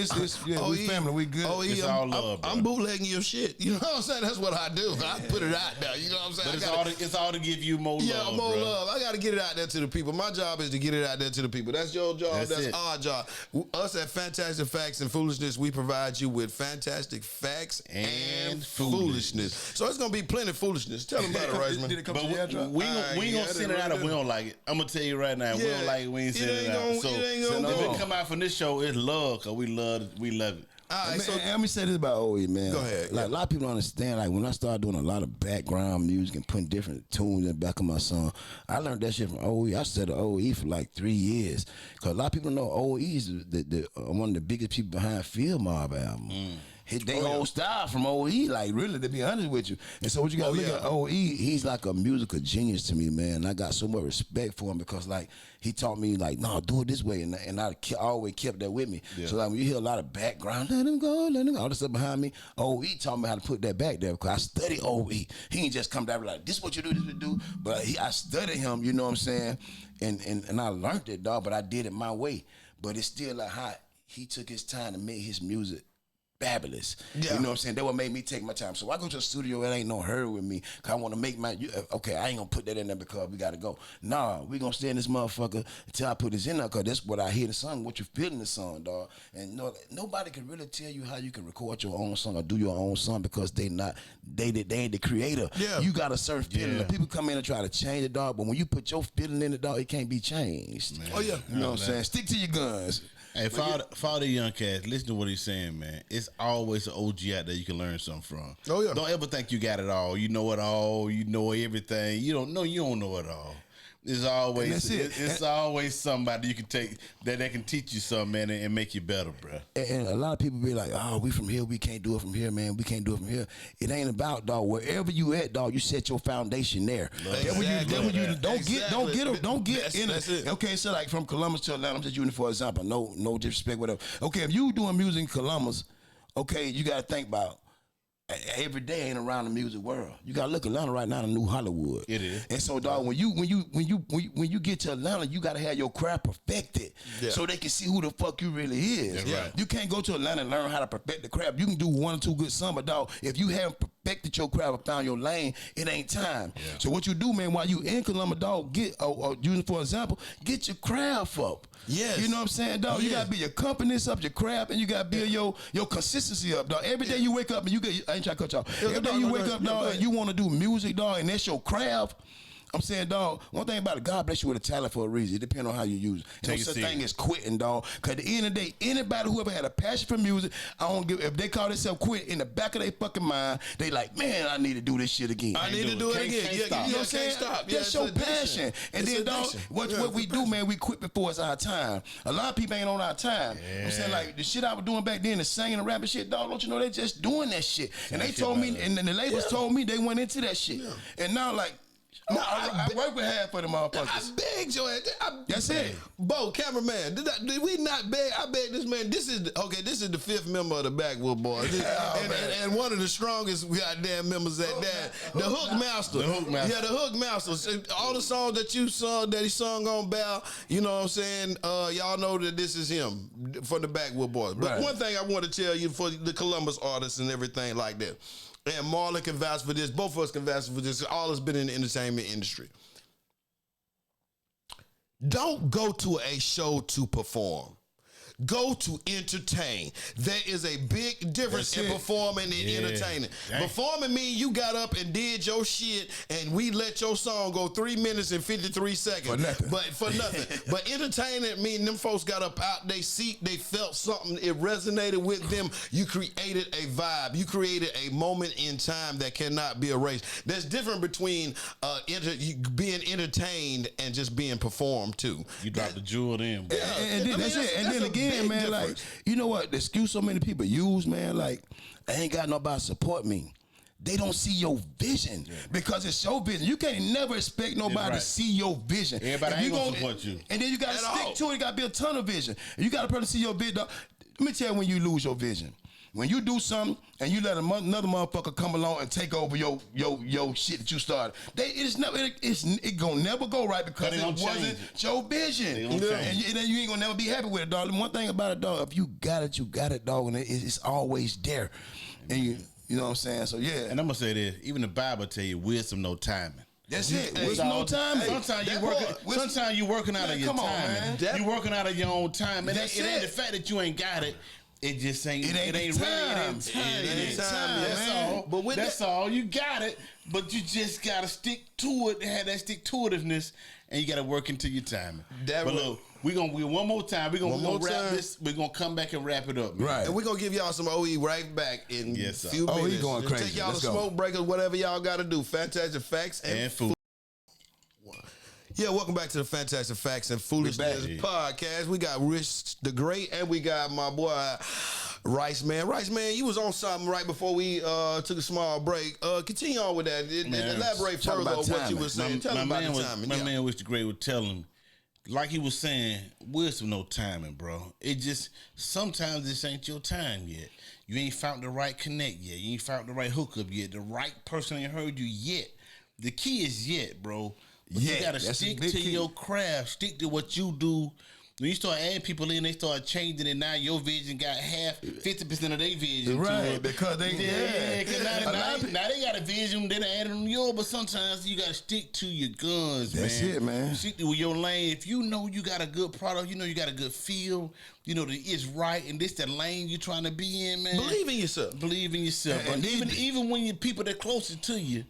yeah, we family, we good. OE, It's all love, I'm bootlegging your shit. You know what I'm saying? That's what I do. I put it out there. You know what I'm saying? But it's all to give you more love. Yeah, more bro. love. I got to get it out there to the people. My job is to get it out there to the people. That's your job. That's That's it. our job. Us at Fantastic Facts and Foolishness, we provide you with fantastic facts and foolishness. So it's gonna be plenty of foolishness. Tell them about it, Reisman. Did it come But to the airdrop? we ain't gonna send it out if we don't like it. I'm gonna tell you right now, we don't like it, we ain't send it out. So it ain't gonna if go. it come out from this show, it's love, cause we love it. All right, so Let me say this about OE, man. Go ahead, Like yeah. a lot of people don't understand. Like when I started doing a lot of background music and putting different tunes in the back of my song, I learned that shit from OE. I studied OE for like 3 years because a lot of people know OE is one of the biggest people behind Field Mob album. Hit their whole style from OE, like really, to be honest with you. And so what you got to look at OE, he's like a musical genius to me, man. I got so much respect for him because like he taught me like, no, do it this way, and I always kept that with me. So like when you hear a lot of background, let him go, all this stuff behind me, OE taught me how to put that back there because I studied OE. He ain't just come down like, this what you do, this what you do. But I studied him, you know what I'm saying? And I learned it, dog, but I did it my way. But it's still like how he took his time to make his music fabulous. Yeah. You know what I'm saying? That what made me take my time. So I go to the studio, it ain't no hurry with me. Cause I want to make my, okay, I ain't gonna put that in there because we gotta go. Nah, we gonna stay in this motherfucker until I put this in there, cause that's what I hear the song, what you feel in the song, dog. And nobody can really tell you how you can record your own song or do your own song because they ain't the creator. Yeah. You got a certain feeling. Yeah. People come in and try to change it, dog, but when you put your feeling in it, dog, it can't be changed. Oh, yeah. You know what I'm saying? Stick to your guns. Hey, follow the young cats. Listen to what he's saying, man. It's always an OG out there you can learn something from. Oh, yeah. Don't ever think you got it all. You know it all. You know everything. You don't know it all. It's always that's it. It's always somebody you can take that can teach you something, man, and make you better, bro. And a lot of people be like, "Oh, we from here. We can't do it from here, man. We can't do it from here." It ain't about, dog. Wherever you at, dog, you set your foundation there. Don't get in it. Okay, so like from Columbus to Atlanta, I'm just using it for example. No disrespect, whatever. Okay, if you doing music in Columbus, okay, you got to think about. Every day ain't around the music world. You gotta look Atlanta right now, the new Hollywood. It is. And so, dog, when you get to Atlanta, you gotta have your craft perfected, so they can see who the fuck you really is. That's right. You can't go to Atlanta and learn how to perfect the craft. You can do 1 or 2 good songs, but dog, if you haven't perfected your craft or found your lane, it ain't time. Yeah. So what you do, man, while you in Columbus, dog, using for example, get your craft up. Yes. You know what I'm saying, dog? You gotta build your companies up, your craft, and you gotta build your consistency up, dog. Every day you wake up and you get, I ain't trying to cut you off. Every day you wake up, dog, and you wanna do music, dog, and that's your craft. I'm saying, dog, one thing about it, God bless you with a talent for a reason. It depends on how you use it. No such thing as quitting, dog. Because at the end of the day, anybody who ever had a passion for music, I don't give, if they call themselves quit, in the back of their fucking mind, they like, man, I need to do this shit again. I need to do it again. You know what I'm saying? That's your passion. And then, dog, what we do, man, we quit before it's our time. A lot of people ain't on our time. Yeah. I'm saying, like, the shit I was doing back then, the singing and rapping shit, dog, don't you know, they just doing that shit. And they told me, and the labels told me they went into that shit. And now, like, no, I work with half of the motherfuckers. I begged your ass. That's it. Bo, cameraman, did we not beg? I begged this man. This is the 5th member of the Backwood Boys. And one of the strongest goddamn members at that. The Hook Master. Yeah, the Hook Master. All the songs that you sung, that he sung on Bell, you know what I'm saying? Y'all know that this is him for the Backwood Boys. But one thing I want to tell you for the Columbus artists and everything like that. And Marlon can vouch for this. Both of us can vouch for this. All has been in the entertainment industry. Don't go to a show to perform. Go to entertain. There is a big difference in performing and entertaining. Dang. Performing means you got up and did your shit and we let your song go 3 minutes and 53 seconds. For nothing. But entertaining means them folks got up out their seat, they felt something, it resonated with them. You created a vibe. You created a moment in time that cannot be erased. There's difference between being entertained and just being performed too. You dropped the jewel in. And then that's it. And then again, man, difference. Like, you know what? The excuse so many people use, man, like, I ain't got nobody support me. They don't see your vision because it's your vision. You can't never expect nobody to see your vision. Everybody ain't gonna support you. And then you gotta stick to it. You gotta be a ton of vision. And you gotta see your vision. Let me tell you when you lose your vision. When you do something and you let another motherfucker come along and take over your shit that you started, it gonna never go right because it wasn't your vision. And then you ain't gonna never be happy with it, dog. And one thing about it, dog, if you got it, dog, and it's always there. And you know what I'm saying? So yeah. And I'm gonna say this: even the Bible tell you, wisdom no timing. That's it. There's no time. Sometimes you working out of your time. You working out of your own time, and it ain't the fact that you ain't got it. It just ain't. It ain't time. That's all. But that's all. You got it, but you just gotta stick to it. Have that stick to itiveness, and you gotta work into your timing. But look, we one more time. We're gonna wrap this. We're gonna come back and wrap it up. Man. Right. And we're gonna give y'all some OE right back in a few minutes. OE going crazy. Take y'all to smoke breakers, whatever y'all gotta do. Fantastic facts and food. Yeah, welcome back to the Fantastic Facts and Foolishness podcast. We got Rich the Great and we got my boy Rice Man. Rice Man, you was on something right before we took a small break. Continue on with that. Elaborate further on what you were saying. Tell him about the timing. My man Rich the Great would tell him, like he was saying, wisdom no timing, bro. It just, sometimes this ain't your time yet. You ain't found the right connect yet. You ain't found the right hookup yet. The right person ain't heard you yet. The key is yet, bro. But you gotta stick to your craft, stick to what you do, When you start adding people in, they start changing it. Now your vision got 50% of their vision. Right, because they now they got a vision, then they add on yours. But sometimes you got to stick to your guns, man. That's it, man. Stick to your lane. If you know you got a good product, you know you got a good feel, you know that it's right, and this the lane you're trying to be in, man. Believe in yourself. Believe in yourself. And even when you people that closest to you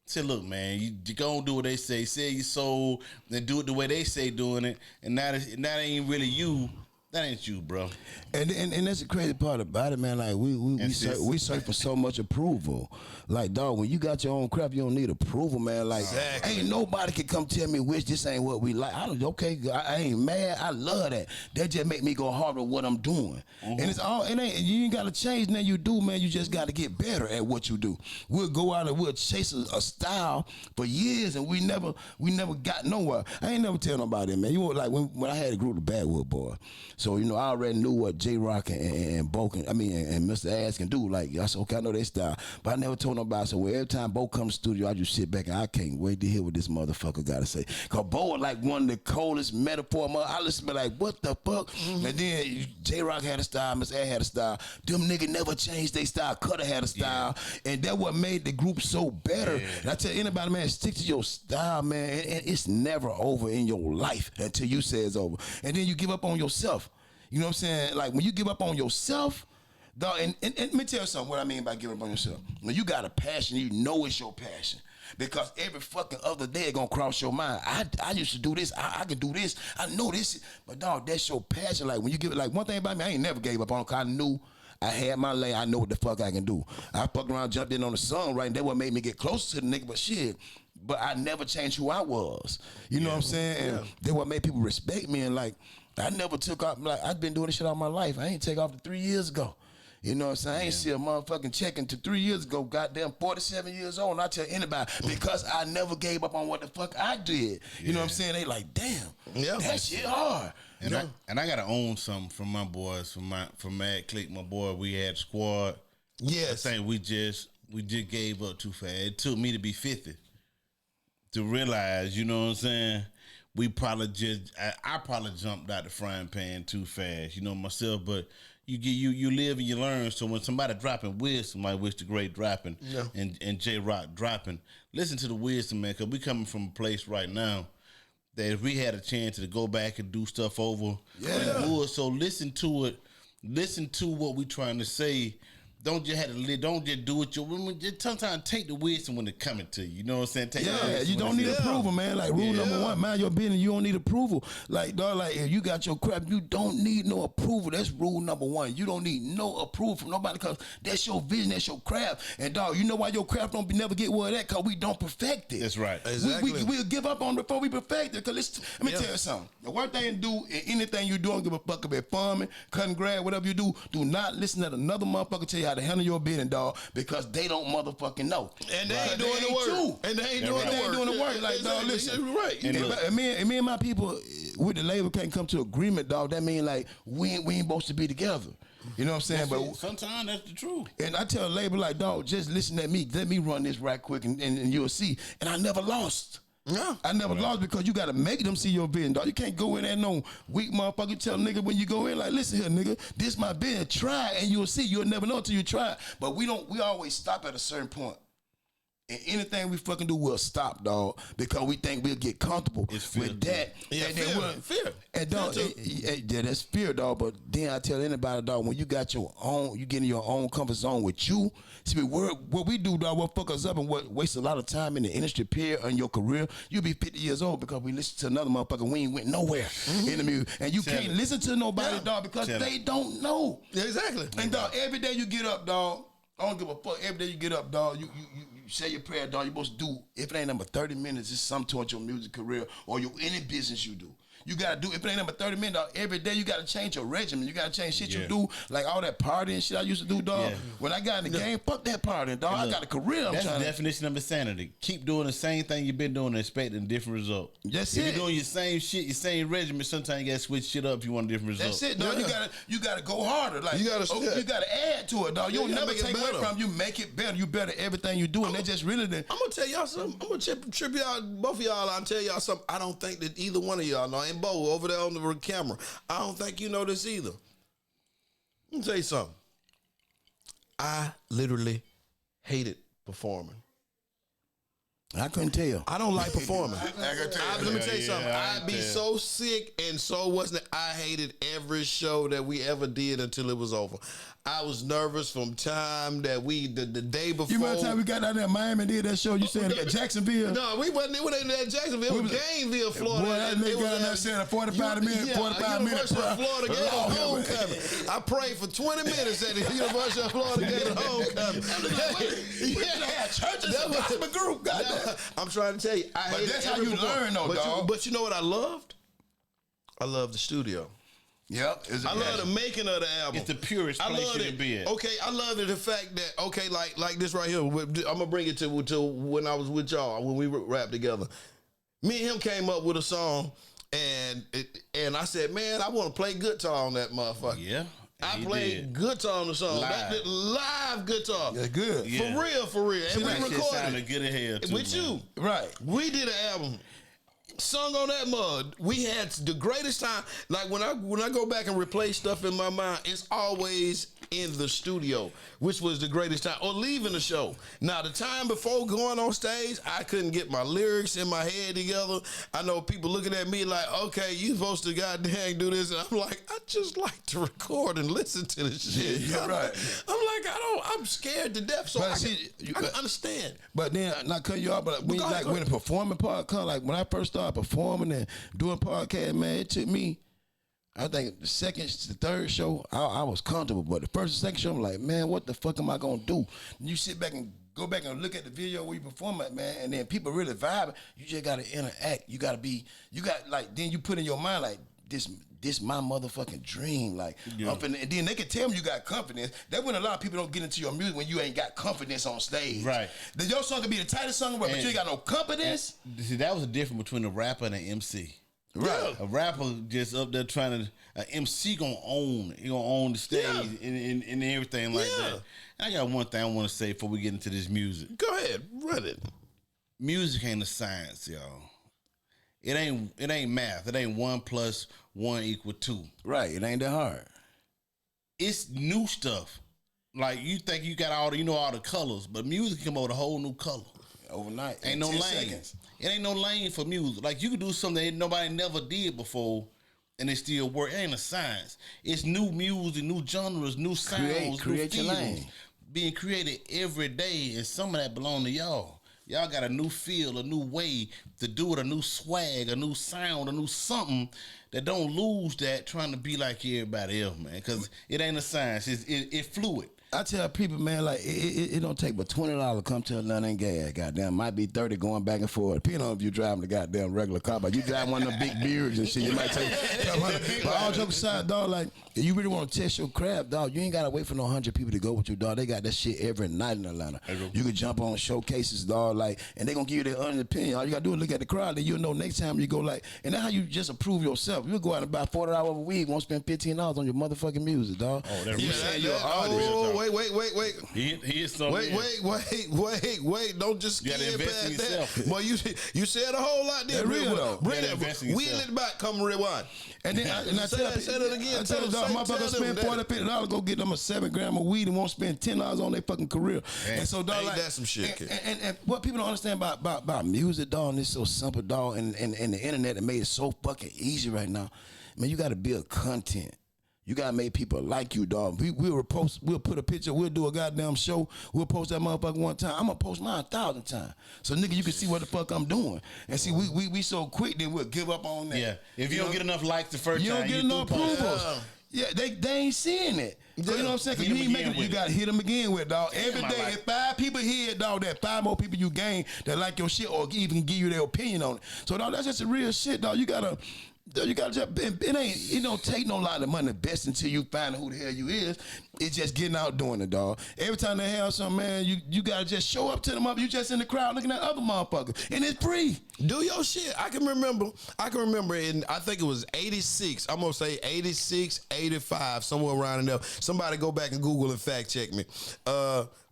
say, look, man, you go and do what they say. Sell your soul, then do it the way they say doing it, and that ain't really you. That ain't you, bro. And that's the crazy part about it, man. Like we search for so much approval. Like, dog, when you got your own crap, you don't need approval, man. Like, ain't nobody can come tell me which this ain't what we like. I ain't mad. I love that. That just make me go harder with what I'm doing. And it's all. You ain't got to change nothing you do, man. You just got to get better at what you do. We'll go out and we'll chase a style for years, and we never got nowhere. I ain't never tell nobody, man. You know, like when I had a group of Badwood Boys. So, you know, I already knew what J-Rock and Bo and Mr. Ass can do. Like, I said, okay, I know their style. But I never told nobody. So every time Bo comes to the studio, I just sit back and I can't wait to hear what this motherfucker got to say. Because Bo is like one of the coldest metaphor. I listen to like, what the fuck? And then J-Rock had a style, Mr. Ass had a style. Them niggas never changed their style. Cutter had a style. And that what made the group so better. And I tell anybody, man, stick to your style, man. And it's never over in your life until you say it's over. And then you give up on yourself. You know what I'm saying? Like, when you give up on yourself, dog, and let me tell you something, what I mean by giving up on yourself. When you got a passion, you know it's your passion. Because every fucking other day it's gonna cross your mind. I used to do this, I can do this, I know this. But dog, that's your passion. Like, when you give it, like, one thing about me, I ain't never gave up on it, because I knew I had my lane, I know what the fuck I can do. I fucked around, jumped in on the song, right? And that what made me get closer to the nigga, but shit. But I never changed who I was. You know what I'm saying? And that what made people respect me. And like, I never took off. Like, I've been doing this shit all my life. I ain't take off to 3 years ago. You know what I'm saying? I ain't see a motherfucking check until 3 years ago. Goddamn, 47 years old. And I tell anybody, because I never gave up on what the fuck I did. You know what I'm saying? They like, damn, that shit hard. And I gotta own something from my boys, from Mad Click, my boy. We had Squad. Yes. I think we just gave up too fast. It took me to be 50 to realize, you know what I'm saying? I probably jumped out the frying pan too fast, you know, myself. But you live and you learn. So when somebody dropping wisdom, like Wish the Great dropping, and J-Rock dropping, listen to the wisdom, man, because we coming from a place right now that if we had a chance to go back and do stuff over, we would. So listen to it. Listen to what we trying to say. Don't just do it your women. Just sometimes take the wisdom when it's coming to you. You know what I'm saying? You don't need approval, man. Like, rule number one, mind your business. You don't need approval. Like, dog, like, if you got your crap, you don't need no approval. That's rule number one. You don't need no approval from nobody, because that's your vision, that's your craft. And dog, you know why your craft don't never get where that? Because we don't perfect it. That's right. Exactly. We'll give up on it before we perfect it. Because let me tell you something. The worst thing to do in anything you do, don't give a fuck about farming, cutting grass, whatever you do not listen to another motherfucker tell you how to handle your business, dog, because they don't motherfucking know. And they ain't doing the work. And they ain't doing the work. Like, dog, listen. Right. And me and my people with the label can't come to agreement, dog. That mean, like, we ain't supposed to be together. You know what I'm saying? But sometimes that's the truth. And I tell a label, like, dog, just listen to me. Let me run this right quick, and you'll see. And I never lost. No, I never lost, because you got to make them see your vision, dog. You can't go in there no weak motherfucker. Tell a nigga when you go in, like, listen here, nigga, this my vision. Try, and you'll see. You'll never know until you try. But we always stop at a certain point. And anything we fucking do, we'll stop, dog, because we think we'll get comfortable with that. Yeah, and fear. And dog, that's fear, dog. But then I tell anybody, dog, when you got your own, you get in your own comfort zone with you. See, what we do, dog, what fuck us up and what wastes a lot of time in the industry, period, in your career, you'll be 50 years old because we listen to another motherfucker. We ain't went nowhere in the music. And you can't listen to nobody, dog, because they don't know. Yeah, exactly. And dog, every day you get up, dog, I don't give a fuck. Every day you get up, dog, you say your prayer, dog. You're supposed to do, if it ain't number 30 minutes, it's something towards your music career or any business you do. You gotta do, if it ain't number 30 minutes, dog, every day you gotta change your regimen. You gotta change shit you do, like all that partying shit I used to do, dog. Yeah. When I got in the game, fuck that partying, dog. Look, I got a career. That's the definition of insanity. Keep doing the same thing you've been doing and expecting a different result. That's if you're doing your same shit, your same regimen, sometimes you gotta switch shit up if you want a different result. That's it, dog. You gotta go harder. Like you gotta add to it, dog. You'll never take away from you. Make it better. You better everything you do, and that's just really. I'm gonna tell y'all something. I'm gonna trip y'all, both of y'all. I'll tell y'all something. I don't think that either one of y'all know. and Bo over there on the camera. I don't think you know this either. Let me tell you something. I literally hated performing. I couldn't tell. I don't like performing. Let me tell you something. Yeah, I'd be so sick and so wasn't it. I hated every show that we ever did until it was over. I was nervous from time that the day before. You remember the time we got out there in Miami and did that show? You said at Jacksonville? No, we wasn't at Jacksonville. It was Gainesville, Florida. Boy, that nigga got out there saying a 45 minute University of Florida Gator homecoming. I prayed for 20 minutes at the University of Florida Gator homecoming. I'm trying to tell you. But that's how you learn, though, dog. But you know what I loved? I loved the studio. Yep. I love the making of the album. It's the purest place you can be at. Okay, I love the fact that, okay, like this right here, I'm going to bring it to when I was with y'all, when we rapped together. Me and him came up with a song, and I said, man, I want to play guitar on that motherfucker. Yeah. I played guitar on the song. Live guitar. That's good. Yeah. For real. And we recorded sounded good as hell too, with man. you. Right. We did an album. Sung on that mud. We had the greatest time. Like when I go back and replay stuff in my mind, it's always in the studio, which was the greatest time. Or leaving the show. Now the time before going on stage, I couldn't get my lyrics in my head together. I know people looking at me like, okay, you supposed to goddamn do this, and I'm like, I just like to record and listen to this shit. Yeah, right. I'm scared to death, so I can understand. But then, not cut you off, but when the performing part come, like when I first started performing and doing podcast, man, it took me, I think the second, the third show, I was comfortable, but the first and second show, I'm like, man, what the fuck am I gonna do? And you sit back and go back and look at the video where you perform at, man, and then people really vibing. You just gotta interact. Then you put in your mind like this my motherfucking dream, like, and then they can tell me you got confidence. That's when a lot of people don't get into your music when you ain't got confidence on stage. Right. Then your song could be the tightest song, but you ain't got no confidence. See, that was the difference between a rapper and an MC. Right. A rapper just up there trying to, an MC gonna own the stage and everything like that. I got one thing I want to say before we get into this music. Go ahead, run it. Music ain't a science, y'all. It ain't math. It ain't 1 + 1 = 2. Right. It ain't that hard. It's new stuff. Like you think you got all the colors, but music come out with a whole new color. Overnight. Ain't no lane. Seconds. It ain't no lane for music. Like you can do something that nobody never did before and it still work. It ain't a science. It's new music, new genres, new sounds, create new your feelings lane. being created every day, and some of that belong to y'all. Y'all got a new feel, a new way to do it, a new swag, a new sound, a new something that don't lose that trying to be like everybody else, man. Because it ain't a science. It's fluid. I tell people, man, like it don't take but $20 to come to Atlanta and gas. Goddamn, might be 30 going back and forth. Depending on if you driving the goddamn regular car, but you drive one of them big beards and shit, you might take. But all jokes aside, dog, like if you really want to test your craft, dog, you ain't gotta wait for no 100 people to go with you, dog. They got that shit every night in Atlanta. You can jump on showcases, dog, like, and they gonna give you their honest opinion. All you gotta do is look at the crowd, then you'll know next time you go, like, and that's how you just approve yourself. You'll go out and buy $40 a week, won't spend $15 on your motherfucking music, dog. Oh, that's you saying you're an artist. Wait. He is something. Wait. Don't just You gotta skip invest in past yourself. that. Boy, you said a whole lot there. That's real, though. Bring You gotta that. invest in Wheel yourself. it back. Come rewind. And then I Say tell that again. I tell the dog, motherfucker spend $40, $50, go get them a 7 gram of weed and won't spend $10 on their fucking career. Man, and so, dog, ain't like, that some shit, kid? and what people don't understand about music, dog, and it's so simple, dog, and the internet that made it so fucking easy right now. Man, you got to build content. You gotta make people like you, dog. We'll put a picture, we'll do a goddamn show, we'll post that motherfucker one time. I'm gonna post mine 1,000 times. So nigga, you can see what the fuck I'm doing. And see, we so quick that we'll give up on that. Yeah. If you don't get enough likes the first you time, don't get enough approvals. Yeah. Yeah, they ain't seeing it. So you know what I'm saying? Cause you ain't making, you gotta hit them again with, dog. Every day, if 5 people hear it, dog, that 5 more people you gain that like your shit or even give you their opinion on it. So dog, that's just the real shit, dog. You gotta just, it don't take no lot of money to invest until you find who the hell you is. It's just getting out doing it, dog. Every time they have something, man, you gotta just show up to them up. You just in the crowd looking at other motherfuckers, and it's free. Do your shit. I can remember in, I think it was 86, I'm gonna say 86, 85, somewhere around in there. Somebody go back and Google and fact check me.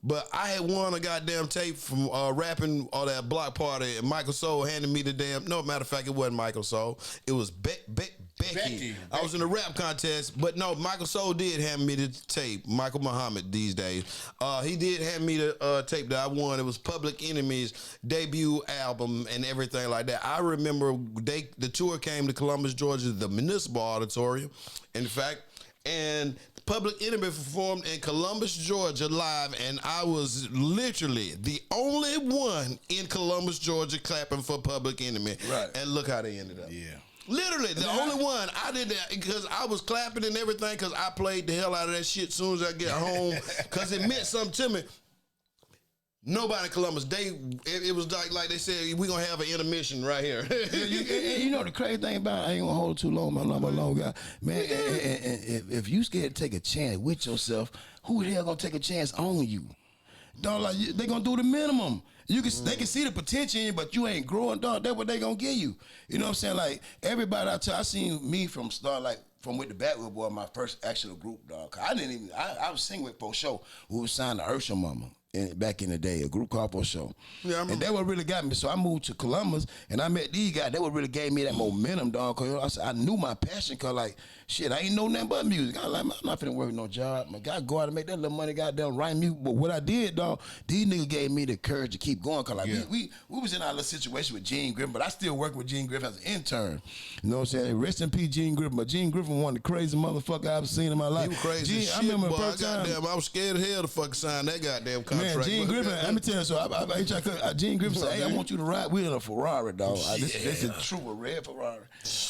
But I had won a goddamn tape from rapping on that block party, and Michael Soul handed me the damn. No, matter of fact, it wasn't Michael Soul. It was Becky. I was in a rap contest, but no, Michael Soul did hand me the tape. Michael Muhammad these days. He did hand me the tape that I won. It was Public Enemy's debut album and everything like that. I remember the tour came to Columbus, Georgia, the Municipal Auditorium, in fact, and Public Enemy performed in Columbus, Georgia live, and I was literally the only one in Columbus, Georgia clapping for Public Enemy. Right. And look how they ended up. Yeah. Literally, the only one. I did that because I was clapping and everything because I played the hell out of that shit as soon as I get home because it meant something to me. Nobody in Columbus, it was like they said, we're going to have an intermission right here. You know the crazy thing about it, I ain't going to hold too long, man. I'm a long guy. Man, and if you scared to take a chance with yourself, who the hell going to take a chance on you? Dog, like, they going to do the minimum. They can see the potential in you, but you ain't growing, dog. That's what they going to give you. You know what I'm saying? Like, everybody I seen me from start, like, from with the Backwood Boy, my first actual group, dog. I was singing with For Show, who was signed to Ursha Mama. Back in the day, a group called For Show. Yeah, and that what really got me. So I moved to Columbus, and I met these guys. That what really gave me that momentum, dog. Cause I knew my passion. Cause like shit, I ain't know nothing but music. I was like, man, I'm not finna work no job. My God, go out and make that little money, goddamn write music. But what I did, dog, these niggas gave me the courage to keep going. Cause like we was in our little situation with Gene Griffin, but I still work with Gene Griffin as an intern. You know what I'm saying? Rest in peace, Gene Griffin. But Gene Griffin one of the crazy motherfucker I've seen in my life. He was crazy. Gene, shit, I remember boy, the first time. I was scared as hell to fucking sign that goddamn contract. Man, Gene Griffin. Let me tell you, so Gene Griffin said, hey, I want you to ride with a Ferrari, dog. This is true, a red Ferrari.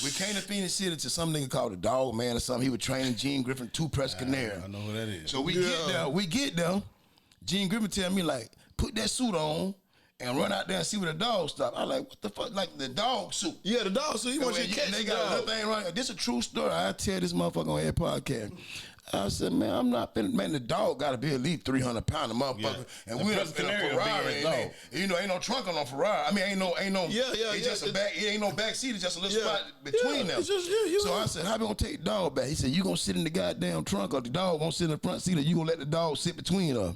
We came to Phoenix City to some nigga called the Dog Man or something. He was training Gene Griffin, two-press canary. I know who that is. So we get there. Gene Griffin tell me, like, put that suit on and run out there and see where the dog stop. I like, what the fuck? Like, the dog suit. Yeah, the dog suit. He wants you to catch they the got dog. another thing right. This is a true story. I tell this motherfucker on every podcast. I said, man, I'm not finna, man, the dog got to be at least 300 pounds, motherfucker. Yeah. And we're in a Ferrari. And you know, ain't no trunk on no Ferrari. I mean, ain't no. It's just a back. It ain't no back seat. It's just a little spot between them. So I said, how we gonna take the dog back? He said, you gonna sit in the goddamn trunk, or the dog gonna sit in the front seat, or you gonna let the dog sit between us?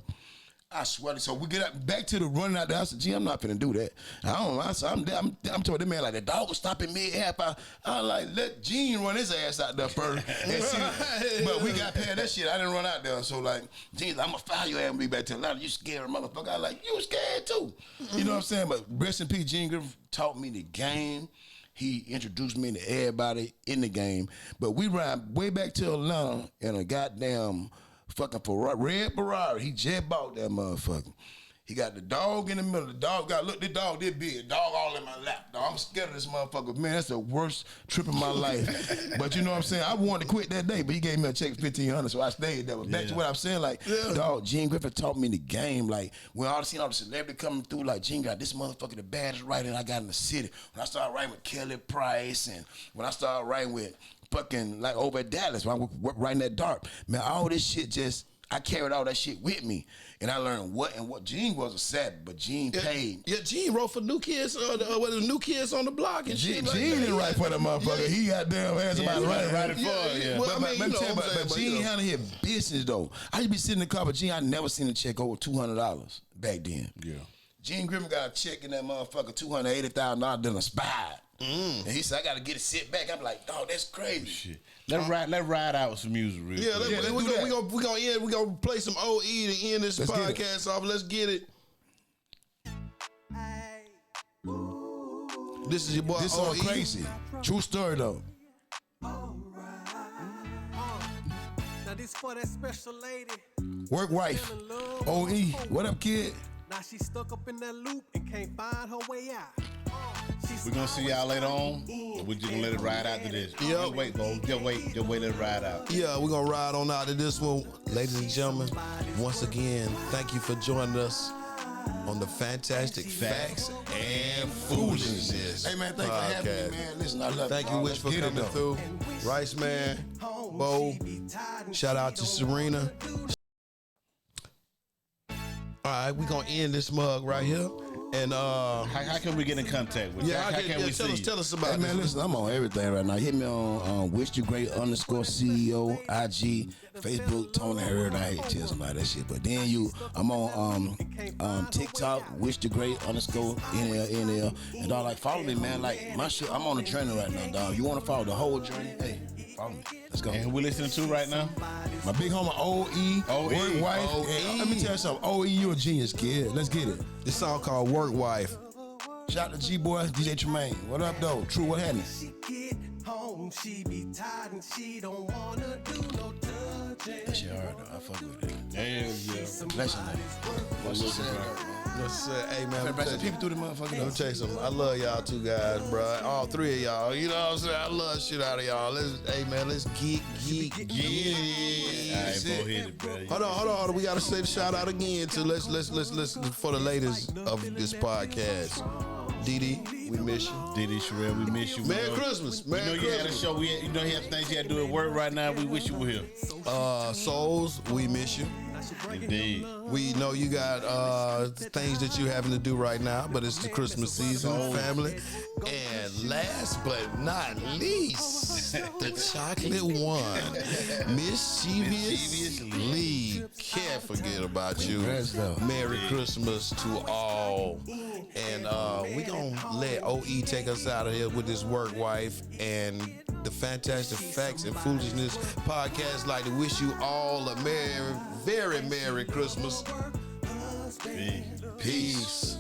I swear. So we get back to the running out there. I said, gee, I'm not finna do that. I'm told that man like the dog was stopping mid-half. I like, let Gene run his ass out there first. And see, but we got past that shit. I didn't run out there. So like, Gene, I'm gonna file your ass and be back to a lot of you scared motherfucker. I like, you scared too. You know what I'm saying? But rest in peace, Gene Griffin taught me the game. He introduced me to everybody in the game. But we ride way back to Atlanta in a goddamn fucking red Ferrari. He just bought that motherfucker. He got the dog in the middle. The dog look, this dog this big. Dog all in my lap. Dog, I'm scared of this motherfucker. Man, that's the worst trip of my life. But you know what I'm saying? I wanted to quit that day, but he gave me a check for $1,500, so I stayed there. But back to what I'm saying, like, dog, Gene Griffin taught me the game. Like, when I seen all the celebrity coming through, like, Gene got this motherfucker the baddest writer I got in the city. When I started writing with Kelly Price, and when I started writing with fucking, like, over at Dallas, when I was writing that dark, man, all this shit just, I carried all that shit with me, and I learned what. Gene was a savage, but Gene paid. Yeah, Gene wrote for New Kids, New Kids on the Block and shit. Gene didn't write for that motherfucker. He got damn had somebody writing for him. But Gene handled his business though. I used to be sitting in the car, but Gene, I never seen a check over $200 back then. Yeah. Gene Griffin got a check in that motherfucker, $280,000 done expired. And he said, I gotta get it sit back. I'm like, dog, that's crazy. Shit. Let's ride out with some music real quick. We're gonna play some OE to end this podcast off. Let's get it. This is your boy. This song crazy. True story though. Now this for that special lady. Work wife. OE. What up, kid? Now she stuck up in that loop and can't find her way out. We're gonna see y'all later on. We're just gonna let it ride out to this. Yep. Just wait, bro. Just wait, let it ride out. Yeah, we're gonna ride on out to this one. Ladies and gentlemen, once again, thank you for joining us on the Fantastic Facts and Foolishness. Hey man, thank you for having me, man. Listen, I love you. Thank you, Wish, for coming through. Rice Man, Bo, shout out to Serena. All right, we're gonna end this mug right here. And How can we get in contact with you? yeah, How can we tell see us, you? tell us about Hey man, this. listen, I'm on everything right now. Hit me on Wish You Great _CEO, IG, Facebook, Tony Hurd. I hate to tell somebody that shit, but then I'm on TikTok, Wish You Great _NL. And dog, like follow me, man. Like my shit, I'm on a journey right now, dog. You want to follow the whole journey? Hey, follow me. Let's go. And who we listening to right now? My big homie OE, Work Wife. OE. And, let me tell you something. OE, you a genius, kid. Let's get it. This song called Work Wife. Shout out to G-Boy, DJ Tremaine. What up, though? True, what happened? She get home, she be tired and she don't wanna do no touching. That shit hard, though. I fuck with it. Hell yeah. Bless you, man. What's the sad, Let's say, hey man, man? Some people through the motherfucker. let me tell you something. I love y'all two guys, bro. All three of y'all. You know what I'm saying? I love shit out of y'all. Let's geek. All right, go ahead, bro. Hold on. We gotta say the shout out again to let's for the ladies of this podcast. Dee, we miss you. Diddy, Sherelle, we miss you. Merry Christmas. We know you had a show. You know you had things you had to do at work right now. We wish you were here. Souls, we miss you. Indeed. We know you got things that you having to do right now, but it's the Christmas season, family. And last but not least, the chocolate one, Mischievous Lee. Can't forget about you. Merry Christmas to all. And we gonna let OE take us out of here with this Work Wife and the Fantastic Facts and Foolishness podcast. Like to wish you all a very Merry Christmas. Peace. Peace.